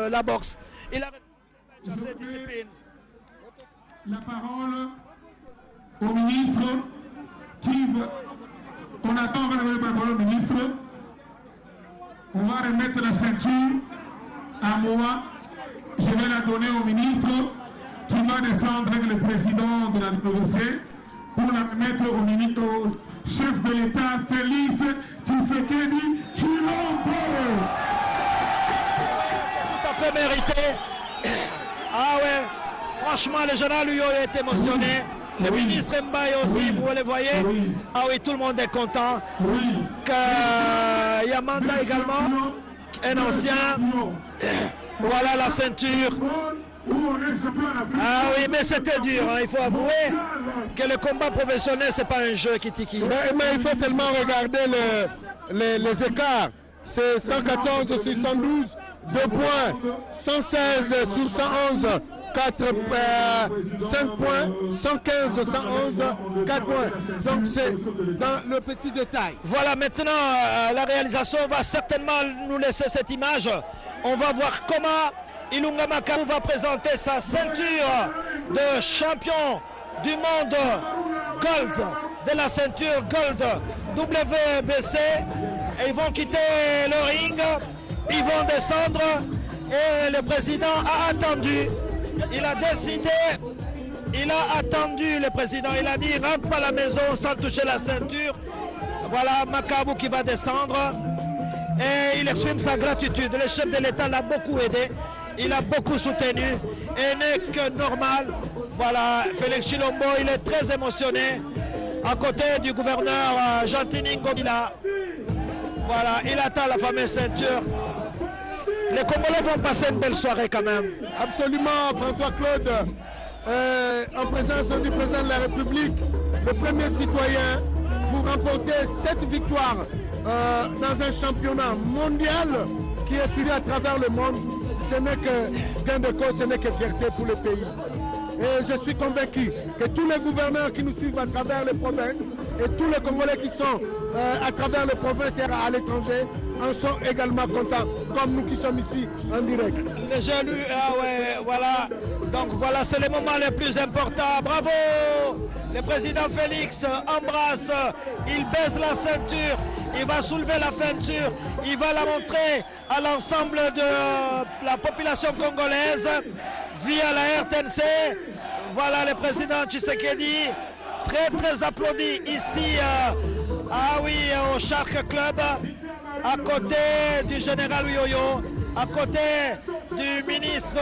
la boxe. Il a redynamisé cette discipline. La parole au ministre qui on attend la parole au ministre. On va remettre la ceinture à moi. Je vais la donner au ministre qui va descendre avec le président de la WC pour la remettre au ministre, au chef de l'État, Félix Tshisekedi Tshilombo. Tout à fait mérité. Ah ouais, franchement, le général Luyo est émotionné. Le ministre Mbaye aussi, vous le voyez. Ah oui, tout le monde est content. Yamanda également, un ancien. Voilà la ceinture. Ah oui, mais c'était dur, hein. Il faut avouer que le combat professionnel, c'est pas un jeu Kitiki. Mais il faut seulement regarder les écarts. C'est 114 sur 112, 2 points, 116 sur 111, 5 points, 115, 111, 4 points. Donc c'est dans le petit détail. Voilà, maintenant la réalisation va certainement nous laisser cette image. On va voir comment Ilunga Makabu va présenter sa ceinture de champion du monde Gold, de la ceinture Gold WBC. Et ils vont quitter le ring, ils vont descendre et le président a attendu. Il a décidé, il a attendu le président, il a dit rentre pas à la maison sans toucher la ceinture. Voilà Makabu qui va descendre et il exprime sa gratitude. Le chef de l'État l'a beaucoup aidé, il a beaucoup soutenu et n'est que normal. Voilà, Félix Tshilombo, il est très émotionné à côté du gouverneur Jean-Tini Ngobila. Voilà, il attend la fameuse ceinture. Les Congolais vont passer une belle soirée quand même. Absolument, François Claude, en présence du président de la République, le premier citoyen, vous remportez 7 victoires dans un championnat mondial qui est suivi à travers le monde. Ce n'est que gain de cause, ce n'est que fierté pour le pays. Et je suis convaincu que tous les gouverneurs qui nous suivent à travers les provinces et tous les Congolais qui sont à travers les provinces et à l'étranger en sont également contents, comme nous qui sommes ici en direct. Les jeunes, ah ouais, voilà. Donc voilà, c'est le moment le plus important. Bravo! Le président Félix embrasse, il baisse la ceinture, il va soulever la ceinture, il va la montrer à l'ensemble de la population congolaise via la RTNC. Voilà le président Tshisekedi, très très applaudi ici, ah oui, au Shark Club. à côté du général Yoyo, à côté du ministre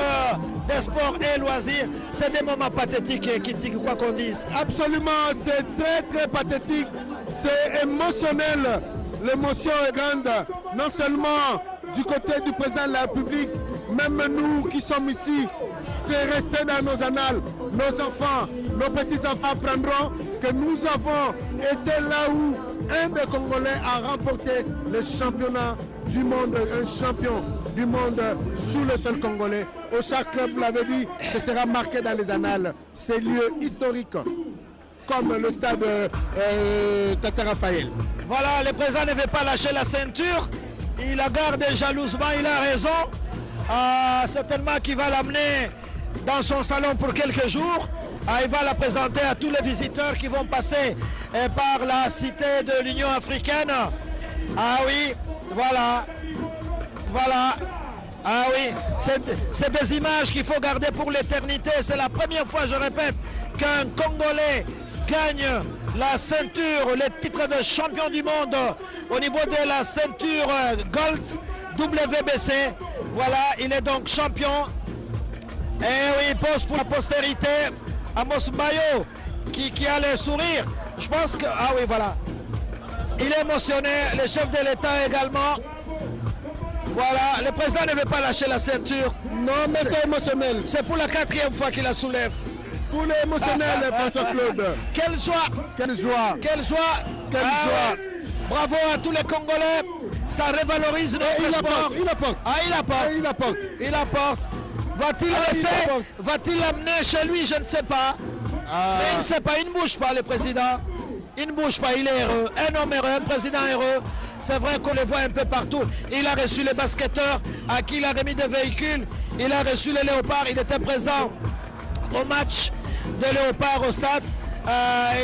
des Sports et Loisirs. C'est des moments pathétiques, Kitty, quoi qu'on dise. Absolument, c'est très très pathétique, c'est émotionnel. L'émotion est grande, non seulement du côté du président de la République, même nous qui sommes ici, c'est resté dans nos annales. Nos enfants, nos petits-enfants apprendront que nous avons été là où un des Congolais a remporté le championnat du monde, un champion du monde sous le sol congolais. Au chaque club, vous l'avez dit, ce sera marqué dans les annales. C'est lieu historique, comme le stade Tata Raphaël. Voilà, le président ne veut pas lâcher la ceinture. Il la garde jalousement, il a raison. Certainement qu'il va l'amener dans son salon pour quelques jours. Il va la présenter à tous les visiteurs qui vont passer par la cité de l'Union africaine. Ah oui, voilà. Voilà. Ah oui, c'est des images qu'il faut garder pour l'éternité. C'est la première fois, je répète, qu'un Congolais gagne la ceinture, le titre de champion du monde au niveau de la ceinture Gold WBC. Voilà, il est donc champion. Et oui, il pose pour la postérité. Amos Mbayo qui a le sourire. Je pense que... Ah oui, voilà. Il est émotionné, le chef de l'État également. Voilà, le président ne veut pas lâcher la ceinture. Non, mais c'est émotionnel. C'est pour la 4e fois qu'il la soulève. Pour l'émotionnel, François-Claude. Quelle joie! Quelle joie! Quelle joie! Quelle joie! Ouais. Bravo à tous les Congolais. Ça révalorise notre sport. Il apporte. Ah, il apporte. Il apporte. Il apporte. Va-t-il laisser? Va-t-il l'amener chez lui? Je ne sais pas. Mais il ne sait pas. Il ne bouge pas, le président. Il ne bouge pas. Il est heureux. Un homme heureux, un président heureux. C'est vrai qu'on le voit un peu partout. Il a reçu les basketteurs à qui il a remis des véhicules. Il a reçu les léopards. Il était présent au match de léopards au stade.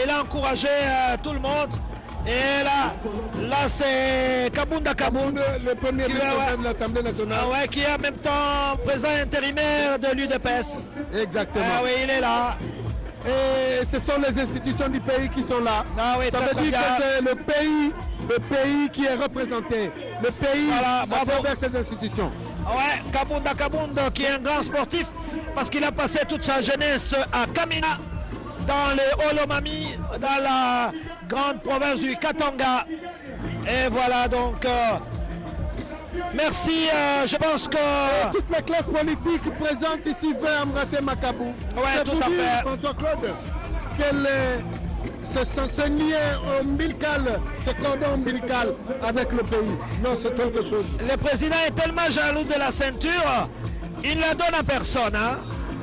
Il a encouragé tout le monde. Et là c'est Kabunda Kabound, le premier président de l'Assemblée nationale. Qui est en même temps président intérimaire de l'UDPS. Exactement. Oui, il est là. Et ce sont les institutions du pays qui sont là. Ça veut dire que c'est le pays qui est représenté. Le pays à travers ces institutions. Ouais, Kabunda Kabound qui est un grand sportif parce qu'il a passé toute sa jeunesse à Kamina, dans les Olomami, dans la grande province du Katanga. Et voilà donc, merci, je pense que... toute la classe politique présente ici veut embrasser Makabou. Ouais, tout à fait. François-Claude, ce lien ombilical, ce cordon ombilical avec le pays. Non, c'est quelque chose. Le président est tellement jaloux de la ceinture, il ne la donne à personne. Hein.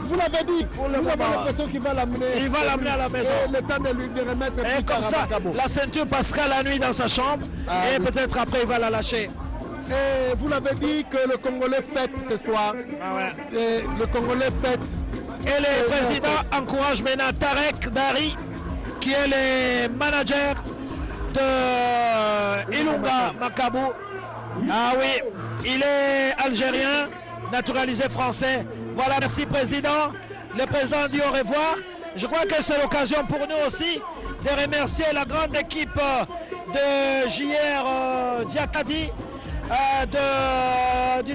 Vous l'avez dit, vous avez l'impression qu'il va l'amener. Il va l'amener à la maison. Et le temps de lui remettre. Et comme ça, la ceinture passera la nuit dans sa chambre et peut-être après il va la lâcher. Et vous l'avez dit que le Congolais fête ce soir. Et le Congolais fête. Et le président encourage maintenant Tarek Dari, qui est le manager de Ilunga Makabou. Ah oui, il est algérien, naturalisé français. Voilà, merci président. Le président dit au revoir. Je crois que c'est l'occasion pour nous aussi de remercier la grande équipe de JR Diakadi, du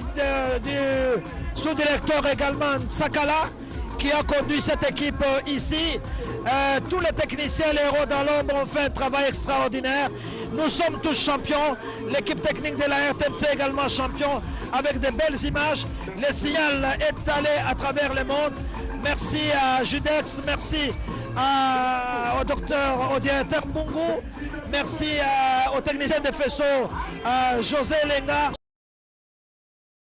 sous-directeur également Sakala, qui a conduit cette équipe ici. Tous les techniciens, les héros dans l'ombre ont fait un travail extraordinaire. Nous sommes tous champions. L'équipe technique de la RTNC également champion, avec de belles images. Le signal est allé à travers le monde. Merci à Judex, merci au directeur Mbungu, merci au technicien de faisceau, José Lenga.